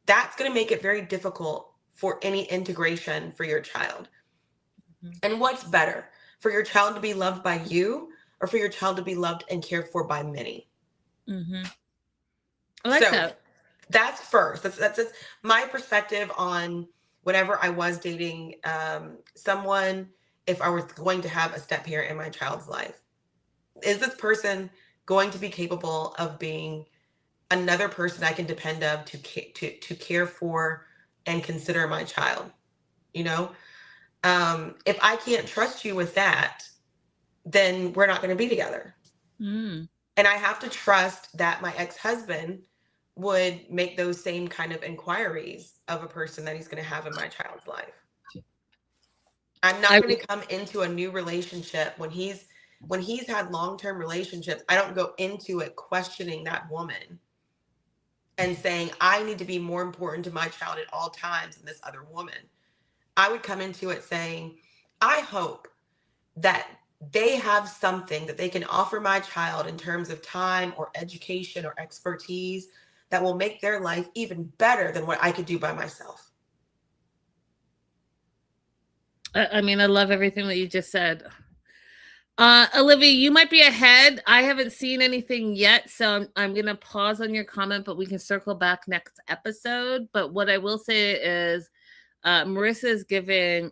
C: that's going to make it very difficult for any integration for your child. And what's better, for your child to be loved by you, or for your child to be loved and cared for by many?
B: I like that.
C: That's first. That's my perspective on whenever I was dating someone. If I was going to have a step parent in my child's life, is this person going to be capable of being another person I can depend on to care for and consider my child? If I can't trust you with that, then we're not going to be together. And I have to trust that my ex-husband would make those same kind of inquiries of a person that he's going to have in my child's life. I'm not going to come into a new relationship when he's had long-term relationships. I don't go into it questioning that woman and saying, I need to be more important to my child at all times than this other woman. I would come into it saying, I hope that they have something that they can offer my child in terms of time or education or expertise that will make their life even better than what I could do by myself.
B: I mean, I love everything that you just said. Olivia, you might be ahead. I haven't seen anything yet, so I'm going to pause on your comment, but we can circle back next episode. But what I will say is Marissa is giving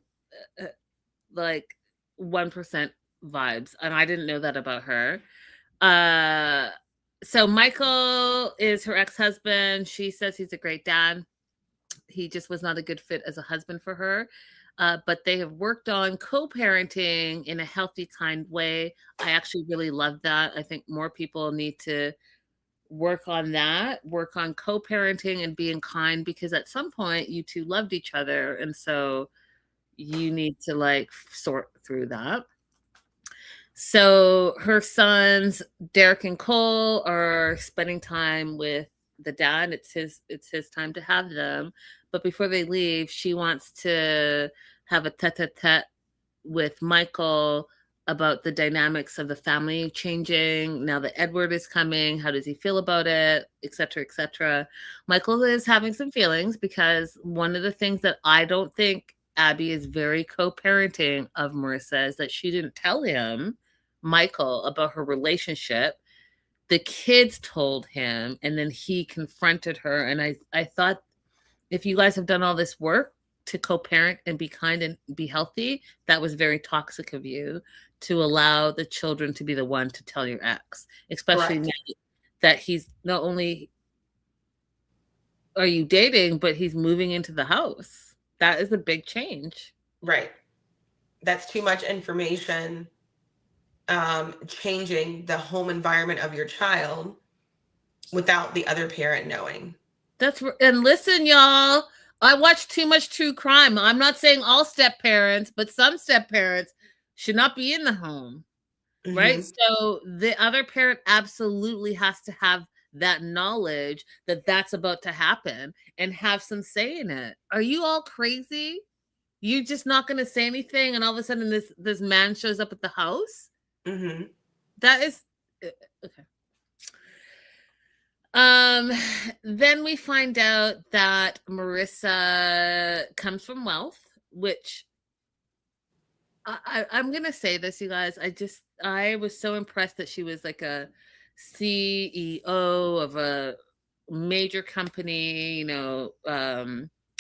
B: like 1% vibes, and I didn't know that about her. So Michael is her ex-husband. She says he's a great dad. He just was not a good fit as a husband for her. But they have worked on co-parenting in a healthy, kind way. I actually really love that. I think more people need to work on that, work on co-parenting and being kind, because at some point you two loved each other. And so you need to like sort through that. So her sons, Derek and Cole, are spending time with the dad. It's his time to have them. But before they leave, she wants to have a tete-a-tete with Michael about the dynamics of the family changing now that Edward is coming. How does he feel about it, etc., etc. Michael is having some feelings because one of the things that I don't think Abby is very co-parenting of Marissa is that she didn't tell him, Michael, about her relationship. The kids told him, and then he confronted her. And I thought, if you guys have done all this work to co-parent and be kind and be healthy, that was very toxic of you to allow the children to be the one to tell your ex, especially now that he's not only are you dating, but he's moving into the house. That is a big change.
C: Right. That's too much information, changing the home environment of your child without the other parent knowing.
B: And listen, y'all, I watch too much true crime. I'm not saying all step parents, but some step parents should not be in the home, right? So the other parent absolutely has to have that knowledge that that's about to happen and have some say in it. Are you all crazy? You just not going to say anything, and all of a sudden this man shows up at the house? That is okay. Then we find out that Marissa comes from wealth, which I'm gonna say this, you guys. I was so impressed that she was like a CEO of a major company. I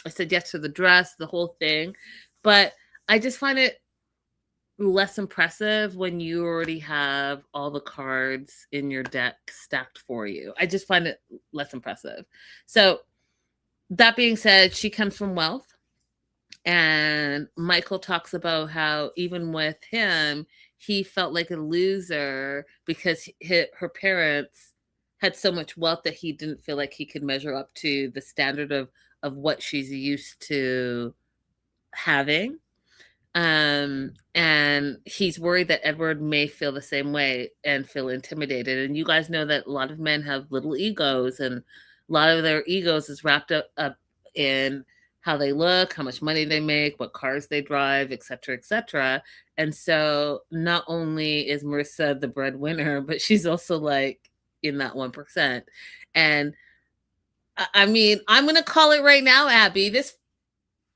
B: said yes to the dress, the whole thing, but I just find it less impressive when you already have all the cards in your deck stacked for you. I just find it less impressive. So that being said, she comes from wealth. And Michael talks about how even with him, he felt like a loser because her parents had so much wealth that he didn't feel like he could measure up to the standard of what she's used to having. And he's worried that Edward may feel the same way and feel intimidated. And you guys know that a lot of men have little egos, and a lot of their egos is wrapped up in how they look, how much money they make, what cars they drive, etc., etc. And so not only is Marissa the breadwinner, but she's also like in that 1%. And I mean, I'm going to call it right now, Abby.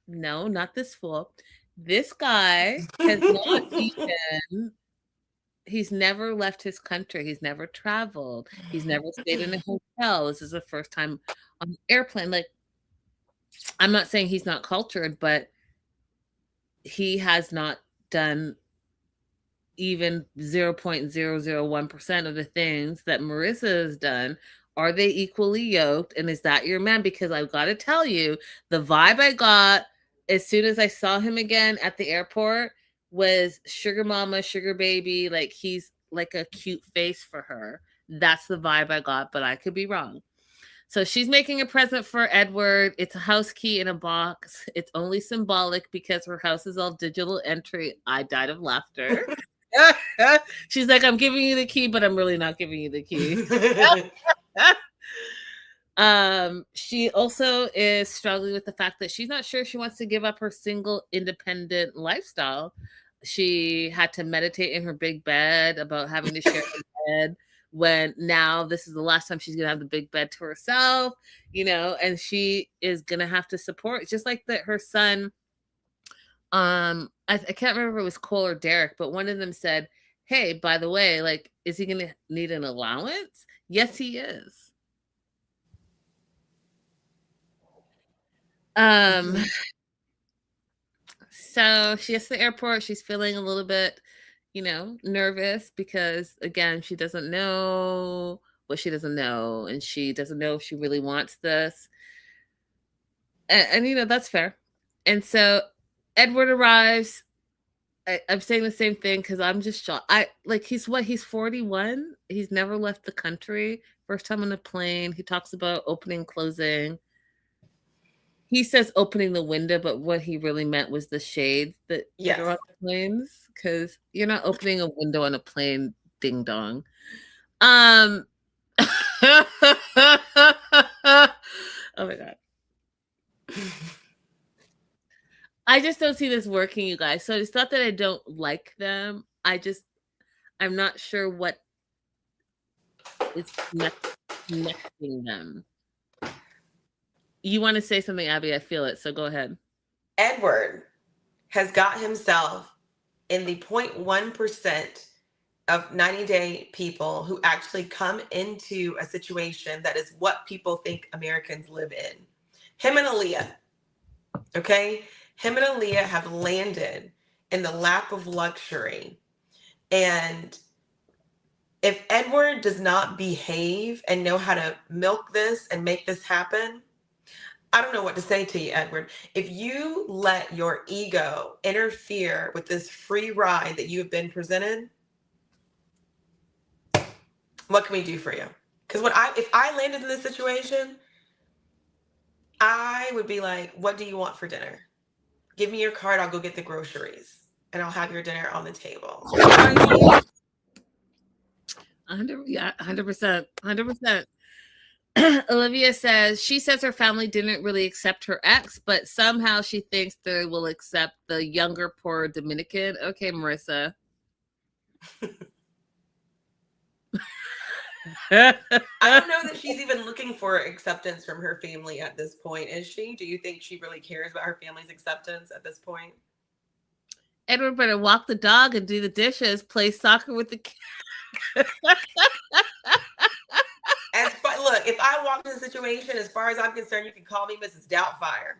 B: Not this fool. This guy has not even, he's never left his country. He's never traveled. He's never stayed in a hotel. This is the first time on an airplane. Like, I'm not saying he's not cultured, but he has not done even 0.001% of the things that Marissa has done. Are they equally yoked? And is that your man? Because I've got to tell you, the vibe I got as soon as I saw him again at the airport was sugar mama, sugar baby. Like, he's like a cute face for her. That's the vibe I got, but I could be wrong. So she's making a present for Edward. It's a house key in a box. It's only symbolic because her house is all digital entry. I died of laughter. She's like, I'm giving you the key, but I'm really not giving you the key. She also is struggling with the fact that she's not sure she wants to give up her single independent lifestyle. She had to meditate in her big bed about having to share her bed, when now this is the last time she's gonna have the big bed to herself, and she is gonna have to support, just like that her son, I can't remember if it was Cole or Derek, but one of them said, hey, by the way, like, is he gonna need an allowance? Yes, he is. So she gets to the airport. She's feeling a little bit, nervous because, again, she doesn't know what she doesn't know, and she doesn't know if she really wants this. And that's fair. And so Edward arrives. I'm saying the same thing because I'm just shocked. He's 41. He's never left the country. First time on a plane. He talks about opening, closing. He says opening the window, but what he really meant was the shades that are on the planes, because you're not opening a window on a plane, ding dong. Oh my God. I just don't see this working, you guys. So it's not that I don't like them. I'm not sure what is connecting them. You want to say something, Abby? I feel it. So go ahead.
C: Edward has got himself in the 0.1% of 90-day people who actually come into a situation that is what people think Americans live in. Him and Aaliyah, okay? Him and Aaliyah have landed in the lap of luxury. And if Edward does not behave and know how to milk this and make this happen, I don't know what to say to you, Edward. If you let your ego interfere with this free ride that you have been presented, what can we do for you? Because if I landed in this situation, I would be like, what do you want for dinner? Give me your card, I'll go get the groceries, and I'll have your dinner on the table. You know what I mean?
B: 100%. 100%. Olivia says, she says her family didn't really accept her ex, but somehow she thinks they will accept the younger, poor Dominican. Okay, Marissa.
C: I don't know that she's even looking for acceptance from her family at this point, is she? Do you think she really cares about her family's acceptance at this point?
B: Edward better walk the dog and do the dishes, play soccer with the kids.
C: Look, if I walk in the situation, as far as I'm concerned, you can call me Mrs. Doubtfire.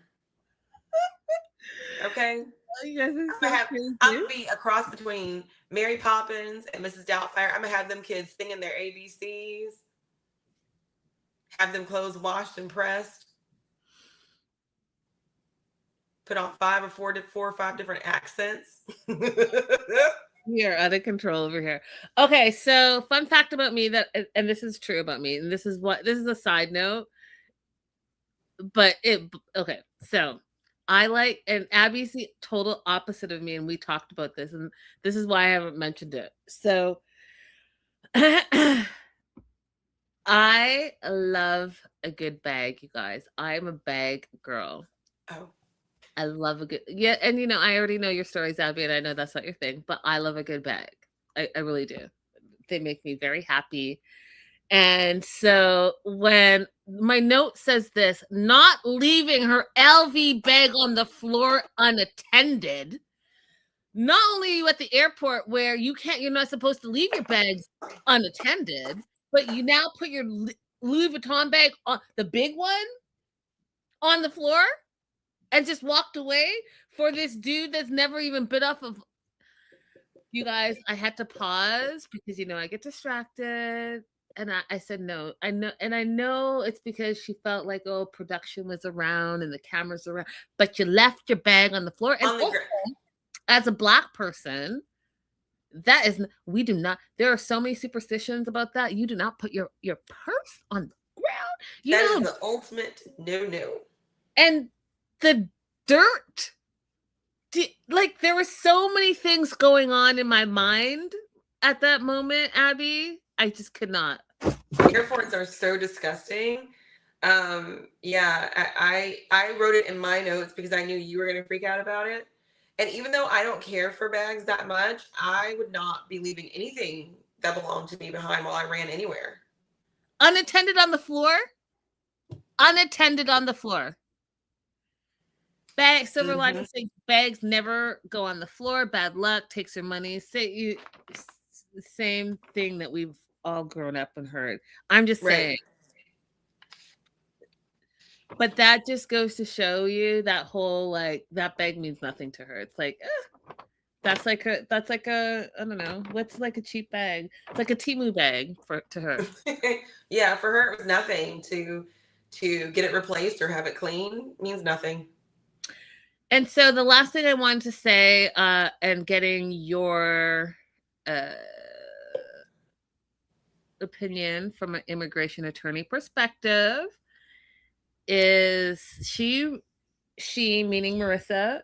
C: Okay?
B: Oh, you guys are so
C: I'm going to be a cross between Mary Poppins and Mrs. Doubtfire. I'm going to have them kids singing their ABCs. Have them clothes washed and pressed. Put on 4 or 5 different accents.
B: We are out of control over here. Okay, so fun fact about me and this is true about me, and this is a side note, but okay, so I like, and Abby's the total opposite of me, and we talked about this, and this is why I haven't mentioned it. So I love a good bag, you guys. I'm a bag girl.
C: Oh.
B: I love a good, yeah, and I already know your stories, Abby, and I know that's not your thing, but I love a good bag. I really do. They make me very happy. And so when my note says this, not leaving her LV bag on the floor unattended. Not only are you at the airport where you're not supposed to leave your bags unattended, but you now put your Louis Vuitton bag, on the big one, on the floor, and just walked away for this dude that's never even bit off of. You guys, I had to pause because I get distracted, and I said no. I know it's because she felt like, oh, production was around and the cameras around, but you left your bag on the floor. And also, as a Black person, we do not. There are so many superstitions about that. You do not put your purse on the ground.
C: That is the ultimate no.
B: And the dirt, there were so many things going on in my mind at that moment, Abby. I just could not.
C: Airports are so disgusting. Yeah, I wrote it in my notes because I knew you were going to freak out about it. And even though I don't care for bags that much, I would not be leaving anything that belonged to me behind while I ran anywhere.
B: Unattended on the floor? Unattended on the floor. Bags, Silver Lining say bags never go on the floor. Bad luck, takes your money. Same thing that we've all grown up and heard. I'm just saying. But that just goes to show you that whole, that bag means nothing to her. It's like, that's like a I don't know, what's like a cheap bag? It's like a Temu bag to her.
C: Yeah, for her it was nothing. To get it replaced or have it clean means nothing.
B: And so the last thing I wanted to say, and getting your opinion from an immigration attorney perspective, is she meaning Marissa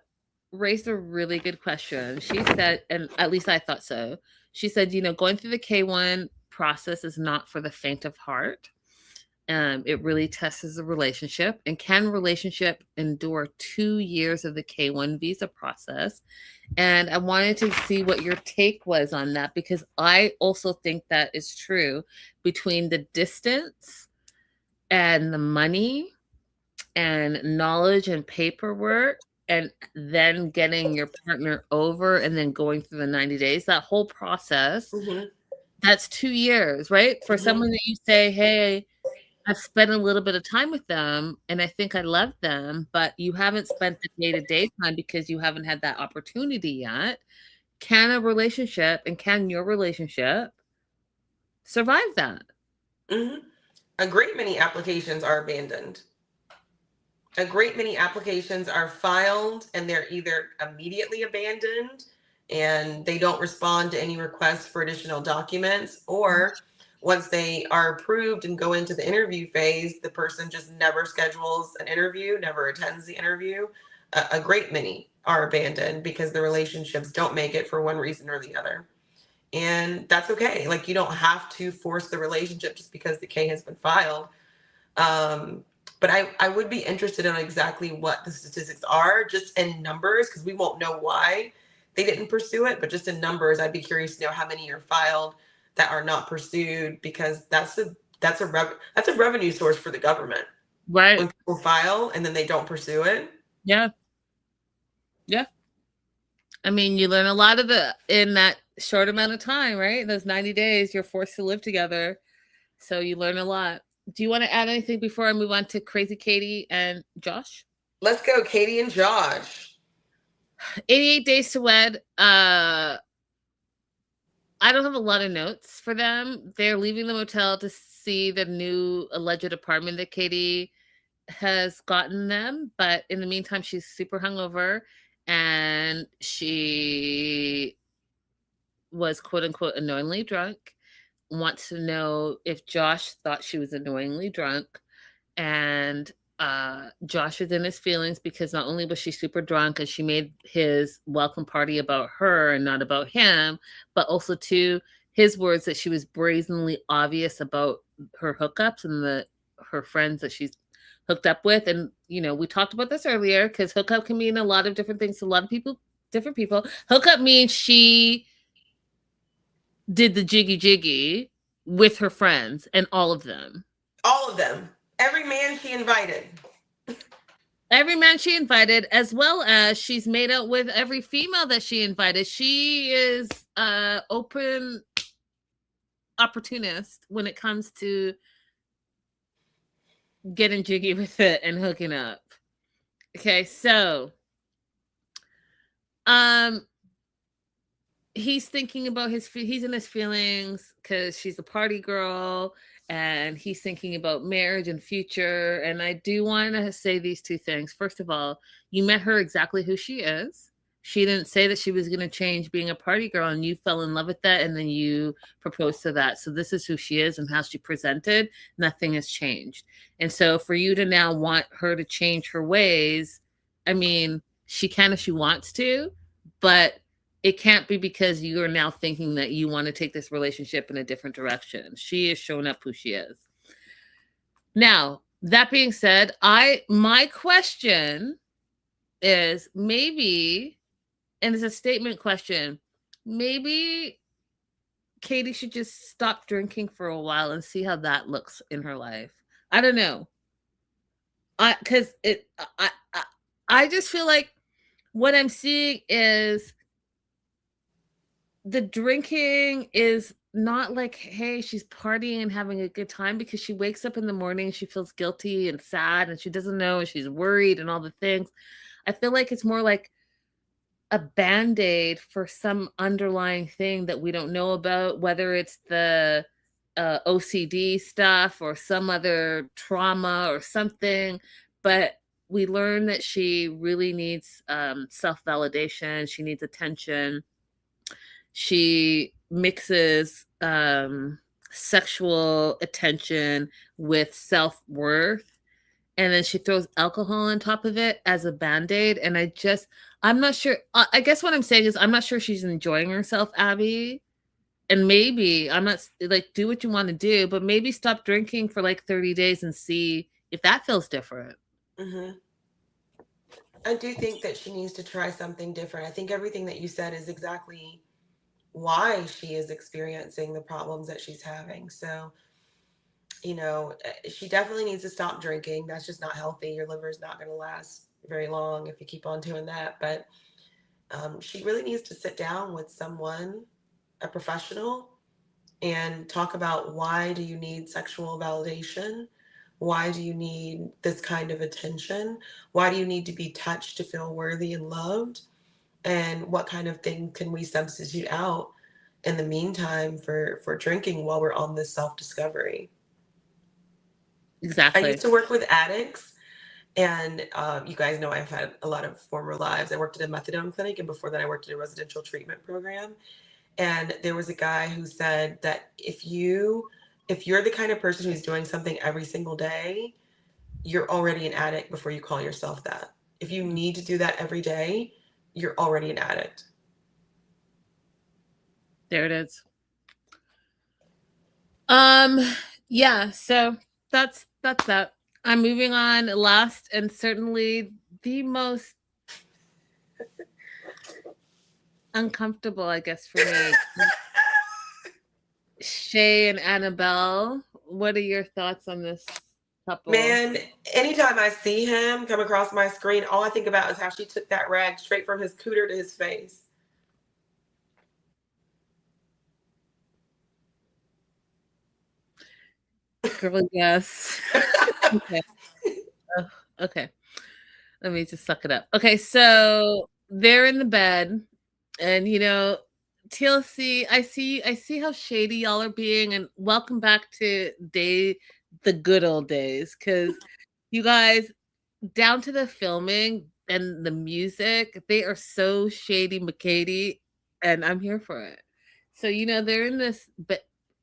B: raised a really good question. She said, and at least I thought so, she said, going through the K-1 process is not for the faint of heart. It really tests the relationship. And can relationship endure 2 years of the K-1 visa process? And I wanted to see what your take was on that, because I also think that is true between the distance and the money and knowledge and paperwork, and then getting your partner over and then going through the 90 days, that whole process, that's 2 years, right? For someone that you say, hey, I've spent a little bit of time with them and I think I love them, but you haven't spent the day-to-day time because you haven't had that opportunity yet. Can a relationship, and can your relationship survive that?
C: A great many applications are abandoned. A great many applications are filed and they're either immediately abandoned and they don't respond to any requests for additional documents, or once they are approved and go into the interview phase, the person just never schedules an interview, never attends the interview. A great many are abandoned because the relationships don't make it for one reason or the other. And that's okay. Like, you don't have to force the relationship just because the K has been filed. But I would be interested in exactly what the statistics are, just in numbers, because we won't know why they didn't pursue it. But just in numbers, I'd be curious to know how many are filed that are not pursued, because that's a revenue source for the government.
B: Right.
C: When people file and then they don't pursue it.
B: Yeah. Yeah. I mean, you learn a lot in that short amount of time, right? Those 90 days, you're forced to live together. So you learn a lot. Do you want to add anything before I move on to Crazy Katie and Josh?
C: Let's go, Katie and Josh.
B: 88 Days to Wed. I don't have a lot of notes for them. They're leaving the motel to see the new alleged apartment that Katie has gotten them. But in the meantime, she's super hungover and she was quote unquote annoyingly drunk. Wants to know if Josh thought she was annoyingly drunk, and Josh is in his feelings because not only was she super drunk and she made his welcome party about her and not about him, but also to his words that she was brazenly obvious about her hookups and her friends that she's hooked up with. And we talked about this earlier, because hookup can mean a lot of different things to a lot of people, different people. Hookup means she did the jiggy with her friends, and all of them.
C: Every man she invited.
B: As well as she's made out with every female that she invited. She is open opportunist when it comes to getting jiggy with it and hooking up. Okay, so he's thinking about he's in his feelings because she's a party girl, and he's thinking about marriage and future. And I do want to say these two things. First of all, you met her exactly who she is. She didn't say that she was going to change being a party girl, and you fell in love with that, and then you proposed to that. So this is who she is and how she presented. Nothing has changed. And so for you to now want her to change her ways, I mean, she can if she wants to, but it can't be because you are now thinking that you want to take this relationship in a different direction. She is showing up who she is. Now, that being said, my question is, maybe, and it's a statement question, maybe Katie should just stop drinking for a while and see how that looks in her life. I don't know. I just feel like what I'm seeing is the drinking is not like, hey, she's partying and having a good time, because she wakes up in the morning, she feels guilty and sad and she doesn't know, and she's worried and all the things. I feel like it's more like a band-aid for some underlying thing that we don't know about, whether it's the OCD stuff or some other trauma or something. But we learn that she really needs self-validation. She needs attention. She mixes sexual attention with self-worth. And then she throws alcohol on top of it as a Band-Aid. And I'm not sure. I guess what I'm saying is, I'm not sure she's enjoying herself, Abby. And maybe I'm not like, do what you want to do, but maybe stop drinking for like 30 days and see if that feels different.
C: Mm-hmm. I do think that she needs to try something different. I think everything that you said is exactly why she is experiencing the problems that she's having. So, she definitely needs to stop drinking. That's just not healthy. Your liver is not going to last very long if you keep on doing that. But she really needs to sit down with someone, a professional, and talk about, why do you need sexual validation? Why do you need this kind of attention? Why do you need to be touched to feel worthy and loved? And what kind of thing can we substitute out in the meantime for drinking while we're on this self-discovery? I
B: Exactly.
C: used to work with addicts, and you guys know I've had a lot of former lives. I worked at a methadone clinic, and before that I worked at a residential treatment program. And there was a guy who said that if you're the kind of person who's doing something every single day, you're already an addict before you call yourself that. If you need to do that every day, you're already an addict.
B: There it is. Yeah, so that's that. I'm moving on. Last and certainly the most uncomfortable, I guess, for me. Shay and Annabelle. What are your thoughts on this couple?
C: Man, anytime I see him come across my screen, all I think about is how she took that rag straight from his cooter to his face.
B: Girl, yes. Okay. Okay. Let me just suck it up. Okay, so they're in the bed, and TLC, I see how shady y'all are being, and welcome back to the good old days, because you guys, down to the filming and the music, they are so shady McCady, and I'm here for it. So they're in this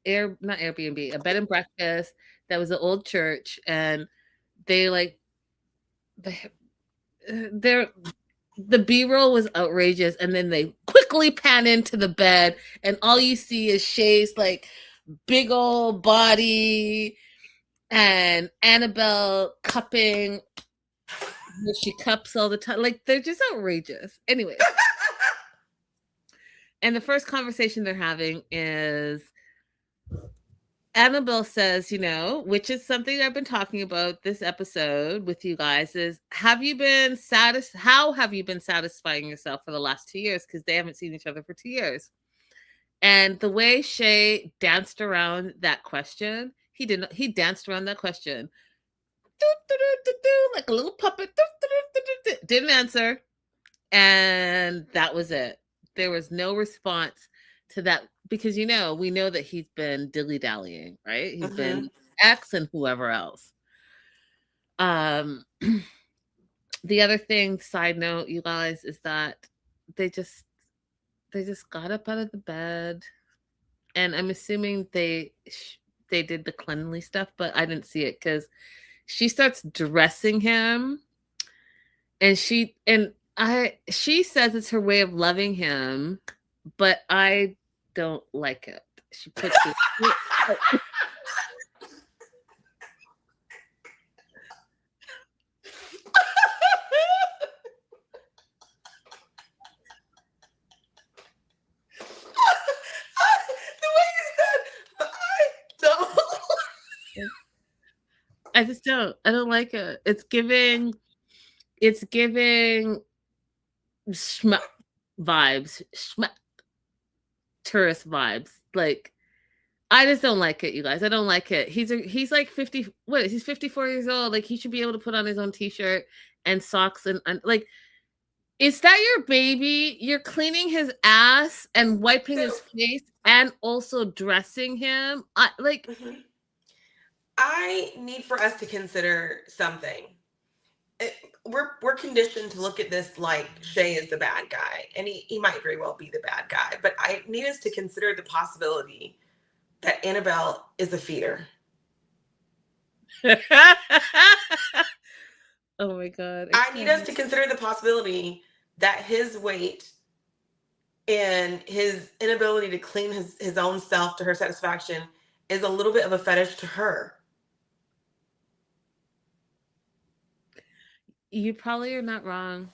B: not Airbnb, a bed and breakfast that was an old church, and they like they're the B-roll was outrageous, and then they quickly pan into the bed, and all you see is Shay's like big old body and Annabelle cupping, where she cups all the time. Like, they're just outrageous. Anyway. And the first conversation they're having is Annabelle says, which is something I've been talking about this episode with you guys, is how have you been satisfying yourself for the last 2 years? Because they haven't seen each other for 2 years. And the way Shay danced around that question, he danced around that question. Like a little puppet. Didn't answer. And that was it. There was no response to that, because we know that he's been dilly-dallying, right? He's been X and whoever else. The other thing, side note, you guys, is that they just got up out of the bed, and I'm assuming they did the cleanly stuff, but I didn't see it, because she starts dressing him, and she says it's her way of loving him, but I don't like it. She puts it.
C: The way you said,
B: I just don't. I don't like it. It's giving schmuck vibes, tourist vibes. Like, I just don't like it, you guys. I don't like it. He's like 50. What is he's 54 years old? Like, he should be able to put on his own t-shirt and socks, and like, is that your baby? You're cleaning his ass and wiping his face and also dressing him.
C: I need for us to consider something. We're conditioned to look at this like Shay is the bad guy, and he might very well be the bad guy, but I need us to consider the possibility that Annabelle is a feeder.
B: Oh my God.
C: I need us to consider the possibility that his weight and his inability to clean his own self to her satisfaction is a little bit of a fetish to her.
B: You probably are not wrong.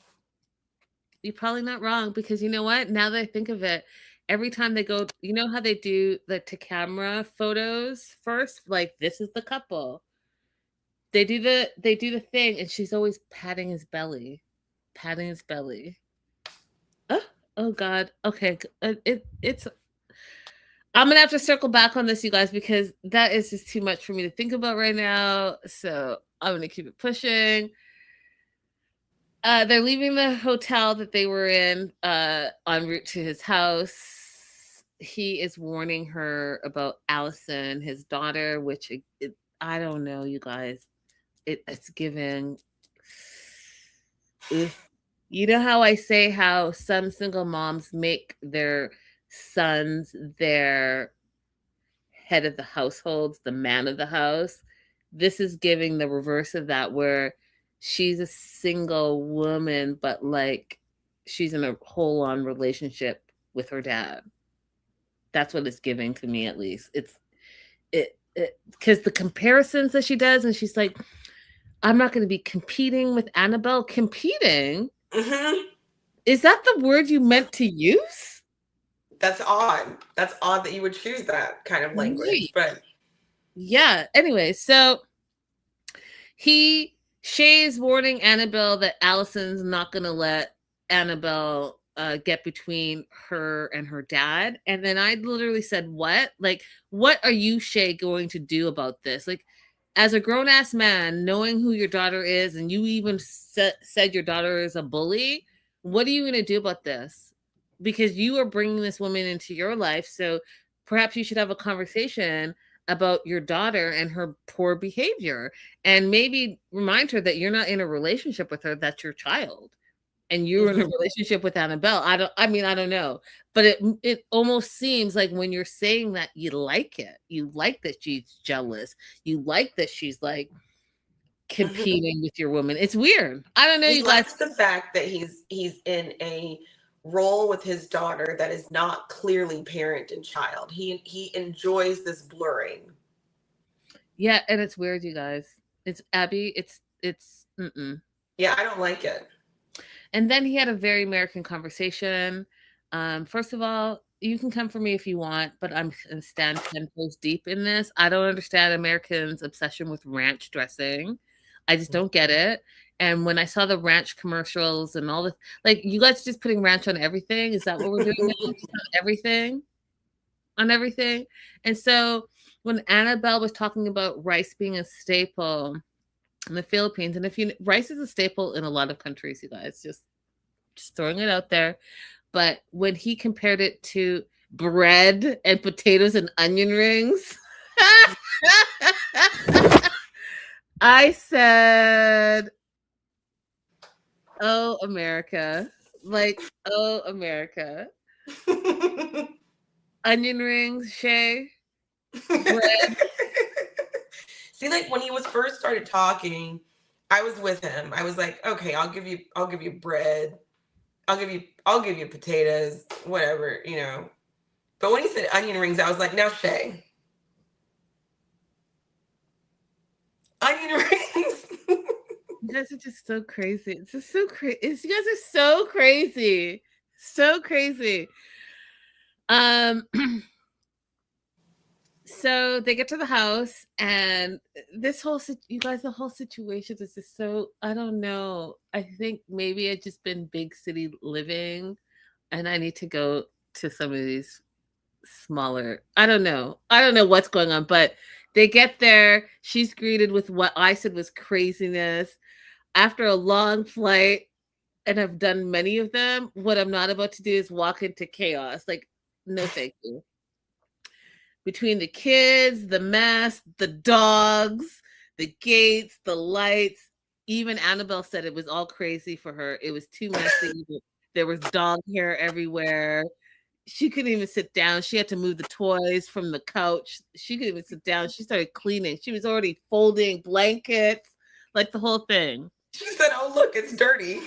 B: You're probably not wrong, because you know what? Now that I think of it, every time they go, you know how they do the to camera photos first? Like, this is the couple. They do the thing, and she's always patting his belly. Patting his belly. Oh God. Okay. It's I'm gonna have to circle back on this, you guys, because that is just too much for me to think about right now. So I'm gonna keep it pushing. They're leaving the hotel that they were in en route to his house. He is warning her about Allison, his daughter, which I don't know, you guys. It's giving. Ugh. You know how I say how some single moms make their sons their head of the households, the man of the house? This is giving the reverse of that, where she's a single woman, but like she's in a whole on relationship with her dad. That's what it's giving to me, at least. It because the comparisons that she does, and she's like, I'm not going to be competing with Annabelle. Competing?
C: Mm-hmm.
B: Is that the word you meant to use?
C: That's odd. That's odd that you would choose that kind of language.
B: Right.
C: But
B: yeah. Anyway, so Shay is warning Annabelle that Allison's not going to let Annabelle get between her and her dad. And then I literally said, what? Like, what are you, Shay, going to do about this? Like, as a grown-ass man, knowing who your daughter is, and you even said your daughter is a bully, what are you going to do about this? Because you are bringing this woman into your life, so perhaps you should have a conversation about your daughter and her poor behavior, and maybe remind her that you're not in a relationship with her, that's your child. And you're in a relationship with Annabelle. I don't know. But it almost seems like when you're saying that, you like it. You like that she's jealous. You like that she's like competing with your woman. It's weird. I don't know.
C: He
B: you
C: likes
B: guys.
C: the fact that he's in a role with his daughter that is not clearly parent and child. He enjoys this blurring.
B: Yeah, and it's weird, you guys. It's Abby. It's
C: Yeah, I don't like it.
B: And then he had a very American conversation. First of all, you can come for me if you want, but I'm going to stand 10 toes deep in this. I don't understand Americans' obsession with ranch dressing. I just don't get it. And when I saw the ranch commercials and all the, like, you guys just putting ranch on everything. Is that what we're doing now? Just on everything? On everything? And so when Annabelle was talking about rice being a staple in the Philippines, and rice is a staple in a lot of countries, you guys, just throwing it out there. But when he compared it to bread and potatoes and onion rings, I said, oh, America. Like, oh, America. Onion rings, Shay. Bread.
C: See, like when he was first started talking, I was with him. I was like, okay, I'll give you bread. I'll give you potatoes, whatever, you know. But when he said onion rings, I was like, now Shay. Onion rings.
B: You guys are just so crazy. It's just so crazy. You guys are so crazy. So crazy. So they get to the house, and this whole the whole situation is just so, I don't know. I think maybe I've just been big city living, and I need to go to some of these smaller. I don't know what's going on, but they get there. She's greeted with what I said was craziness after a long flight, and I've done many of them. What I'm not about to do is walk into chaos. Like, no, thank you. Between the kids, the mess, the dogs, the gates, the lights, even Annabelle said it was all crazy for her. It was too messy. There was dog hair everywhere. She couldn't even sit down. She had to move the toys from the couch. She couldn't even sit down. She started cleaning. She was already folding blankets, like the whole thing.
C: She said, oh, look, it's dirty.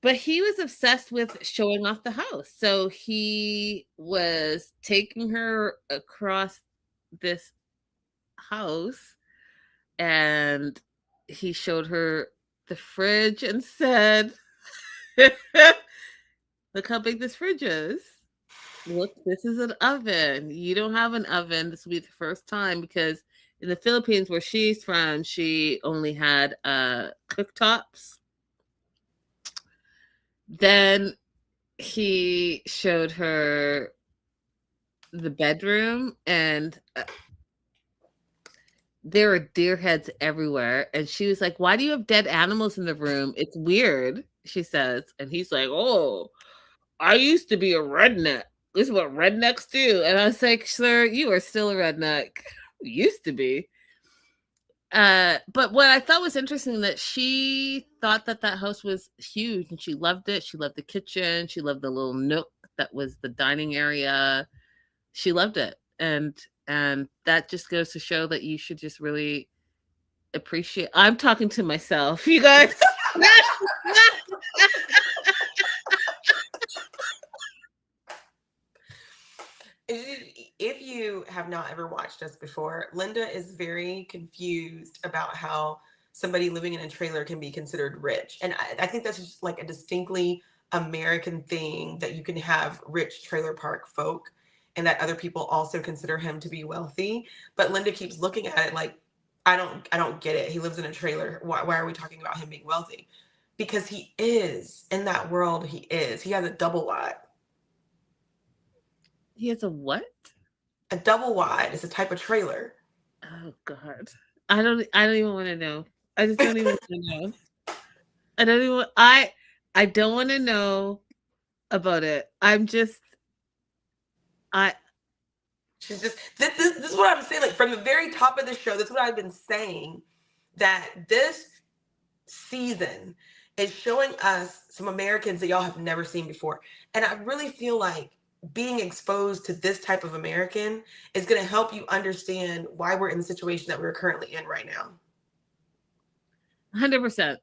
B: But he was obsessed with showing off the house. So he was taking her across this house and he showed her the fridge and said, look how big this fridge is. Look, this is an oven. You don't have an oven. This will be the first time because in the Philippines, where she's from, she only had cooktops. Then he showed her the bedroom, and there are deer heads everywhere. And she was like, "Why do you have dead animals in the room? It's weird," she says. And he's like, "Oh, I used to be a redneck. This is what rednecks do." And I was like, "Sir, you are still a redneck. Used to be." But what I thought was interesting that she thought that that house was huge and she loved it. She loved the kitchen. She loved the little nook that was the dining area. She loved it. And that just goes to show that you should just really appreciate. I'm talking to myself, you guys.
C: If you have not ever watched us before, Linda is very confused about how somebody living in a trailer can be considered rich. And I think that's just like a distinctly American thing, that you can have rich trailer park folk and that other people also consider him to be wealthy. But Linda keeps looking at it like, I don't get it. He lives in a trailer. Why are we talking about him being wealthy? Because he is in that world. He is. He has a double wide.
B: He has a what?
C: A double wide is a type of trailer.
B: Oh God. I don't even want to know. I just don't even want to know. I don't want to know about it.
C: She's just this is what I'm saying. Like from the very top of the show, this is what I've been saying, that this season is showing us some Americans that y'all have never seen before. And I really feel like being exposed to this type of American is going to help you understand why we're in the situation that we're currently in right now.
B: 100%.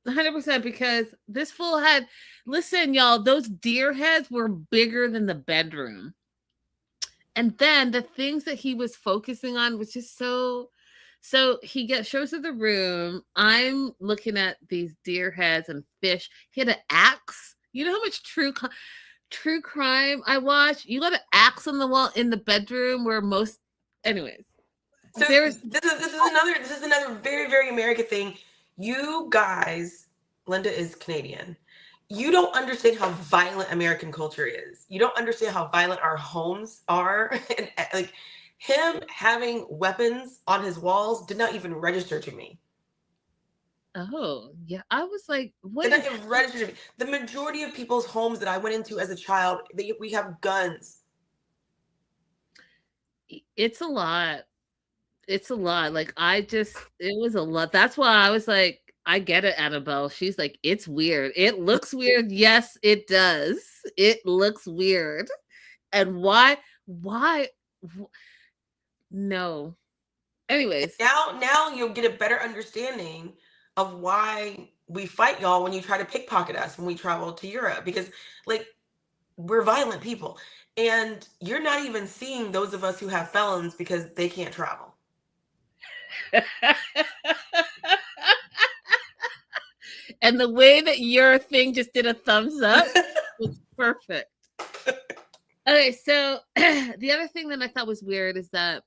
B: 100%, because this fool had, listen, y'all, those deer heads were bigger than the bedroom. And then the things that he was focusing on was just so he shows her the room. I'm looking at these deer heads and fish. He had an axe. You know how much true crime I watch? You got an axe on the wall in the bedroom where most, anyways.
C: So this is another very, very American thing. You guys, Linda is Canadian. You don't understand how violent American culture is. You don't understand how violent our homes are. And like him having weapons on his walls did not even register to me.
B: Oh, yeah. I was like, what?
C: Did not even register to me. The majority of people's homes that I went into as a child, we have guns.
B: It's a lot. It's a lot. Like it was a lot. That's why I was like, I get it, Annabelle. She's like, it's weird. It looks weird. Yes, it does. It looks weird. And why? No. Anyways.
C: Now you'll get a better understanding of why we fight y'all when you try to pickpocket us when we travel to Europe, because like we're violent people. And you're not even seeing those of us who have felons because they can't travel.
B: And the way that your thing just did a thumbs up was perfect. Okay, so the other thing that I thought was weird is that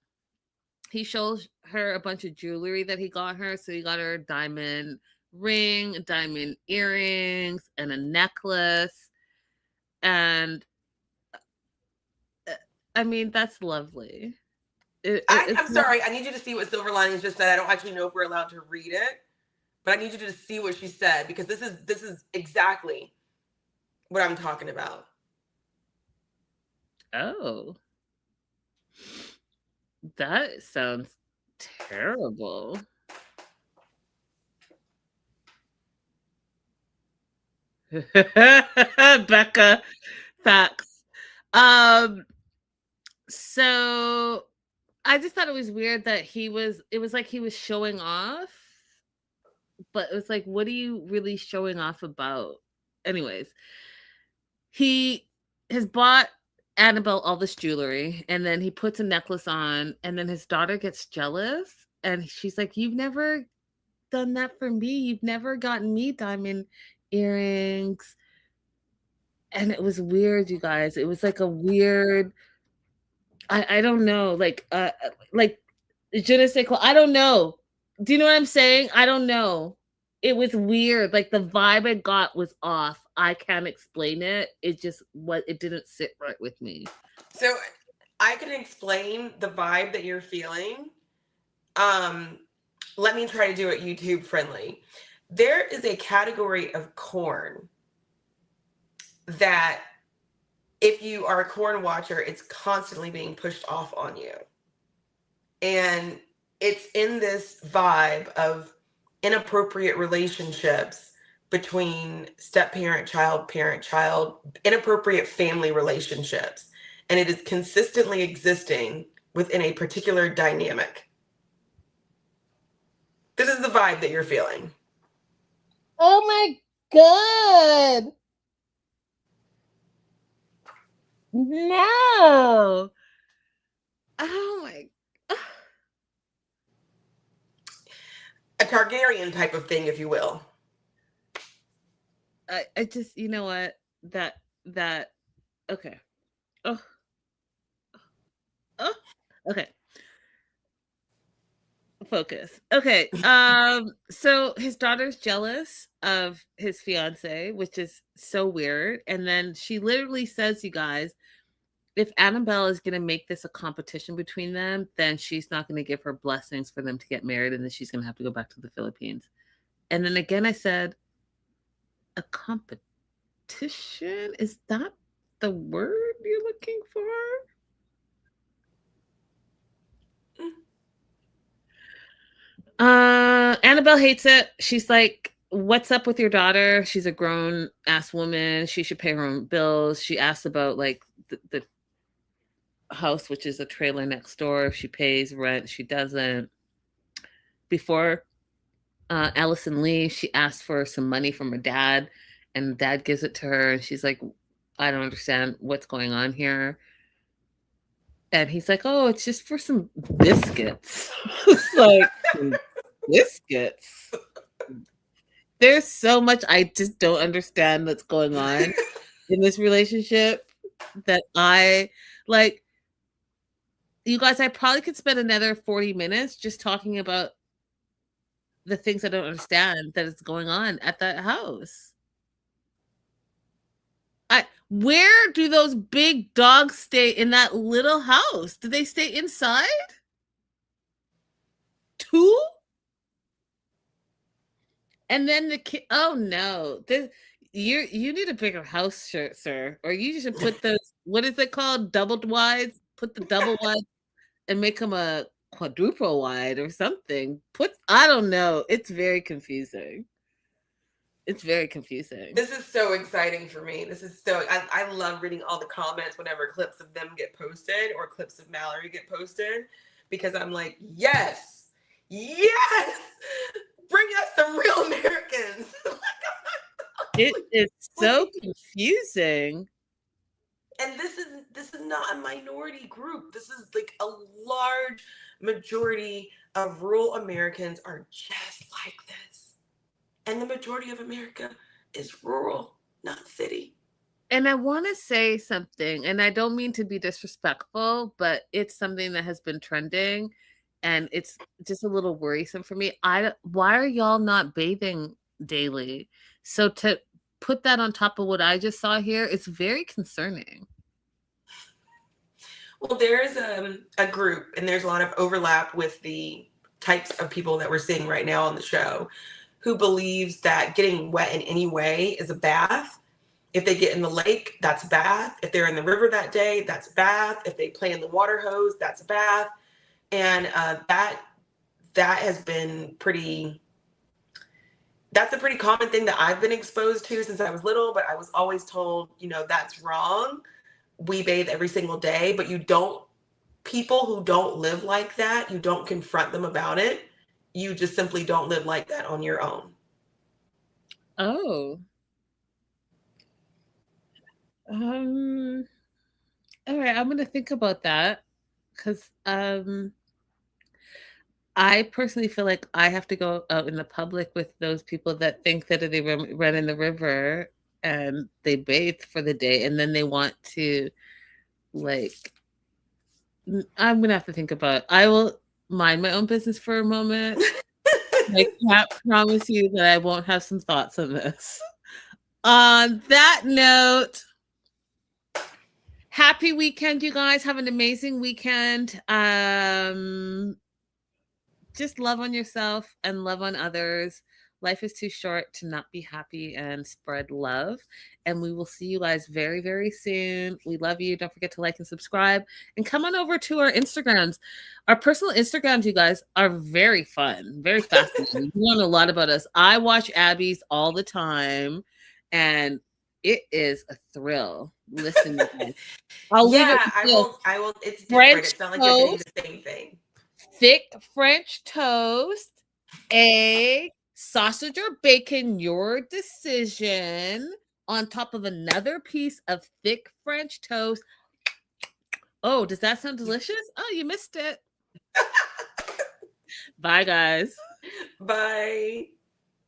B: he shows her a bunch of jewelry that he got her. So he got her a diamond ring, diamond earrings, and a necklace. And I mean, that's lovely.
C: I'm sorry. I need you to see what Silver Linings just said. I don't actually know if we're allowed to read it, but I need you to see what she said, because this is exactly what I'm talking about.
B: Oh, that sounds terrible. Becca, facts. So I just thought it was weird that it was like he was showing off, but it was like, what are you really showing off about? anyways, he has bought Annabelle all this jewelry, and then he puts a necklace on, and then his daughter gets jealous, and she's like, "You've never done that for me. You've never gotten me diamond earrings." And it was weird, you guys. It was like a weird, I don't know, like je ne sais quoi. I don't know. Do you know what I'm saying? I don't know. It was weird. Like the vibe I got was off. I can't explain it. It just what it didn't sit right with me.
C: So I can explain the vibe that you're feeling. Let me try to do it YouTube friendly. There is a category of corn that if you are a corn watcher, it's constantly being pushed off on you. And it's in this vibe of inappropriate relationships between step-parent, child, inappropriate family relationships. And it is consistently existing within a particular dynamic. This is the vibe that you're feeling.
B: Oh my God. No. Oh my.
C: A Targaryen type of thing, if you will.
B: I just, you know what? That, okay. Oh. Okay. Focus. Okay. So his daughter's jealous of his fiance, which is so weird. And then she literally says, you guys, if Annabelle is going to make this a competition between them, then she's not going to give her blessings for them to get married, and then she's going to have to go back to the Philippines. And then again, I said, a competition? Is that the word you're looking for? Annabelle hates it. She's like, what's up with your daughter? She's a grown ass woman. She should pay her own bills. She asks about like the house, which is a trailer next door. If she pays rent, she doesn't. Before Allison leaves, she asks for some money from her dad, and dad gives it to her, and she's like, I don't understand what's going on here. And he's like, oh, it's just for some biscuits. It's like, biscuits? There's so much I just don't understand that's going on in this relationship that I like. You guys, I probably could spend another 40 minutes just talking about the things I don't understand that is going on at that house. Where do those big dogs stay in that little house? Do they stay inside? 2? And then the kid, oh no. You need a bigger house, sir. Or you should put those, what is it called? Doubled wides? Put the double wide and make them a quadruple wide or something. I don't know. It's very confusing. It's very confusing.
C: This is so exciting for me. I love reading all the comments whenever clips of them get posted or clips of Mallory get posted, because I'm like, yes, bring us some real Americans.
B: It is so confusing.
C: And this is not a minority group. This is like a large majority of rural Americans are just like this. And the majority of America is rural, not city.
B: And I want to say something, and I don't mean to be disrespectful, but it's something that has been trending, and it's just a little worrisome for me. Why are y'all not bathing daily? So to put that on top of what I just saw here, it's very concerning.
C: Well, there's a group, and there's a lot of overlap with the types of people that we're seeing right now on the show, who believes that getting wet in any way is a bath. If they get in the lake, that's a bath. If they're in the river that day, that's a bath. If they play in the water hose, that's a bath. And that has been that's a pretty common thing that I've been exposed to since I was little, but I was always told, that's wrong. We bathe every single day, but people who don't live like that, you don't confront them about it. You just simply don't live like that on your own.
B: Oh. All right, I'm gonna think about that because I personally feel like I have to go out in the public with those people that think that they run in the river and they bathe for the day and then they want to, like, I'm gonna have to think about it. I will mind my own business for a moment. I can't promise you that I won't have some thoughts on this. On that note, happy weekend, you guys. Have an amazing weekend. Just love on yourself and love on others. Life is too short to not be happy and spread love. And we will see you guys very, very soon. We love you. Don't forget to like and subscribe. And come on over to our Instagrams. Our personal Instagrams, you guys, are very fun, very fascinating. You learn a lot about us. I watch Abby's all the time, and it is a thrill. Listen, I'll leave it.
C: Yeah, I will. I will. It's different.
B: French
C: It's not like you're getting
B: toast.
C: the same thing.
B: Thick French toast, egg, sausage or bacon, your decision, on top of another piece of thick French toast. Oh, does that sound delicious? Oh, you missed it. Bye, guys.
C: Bye.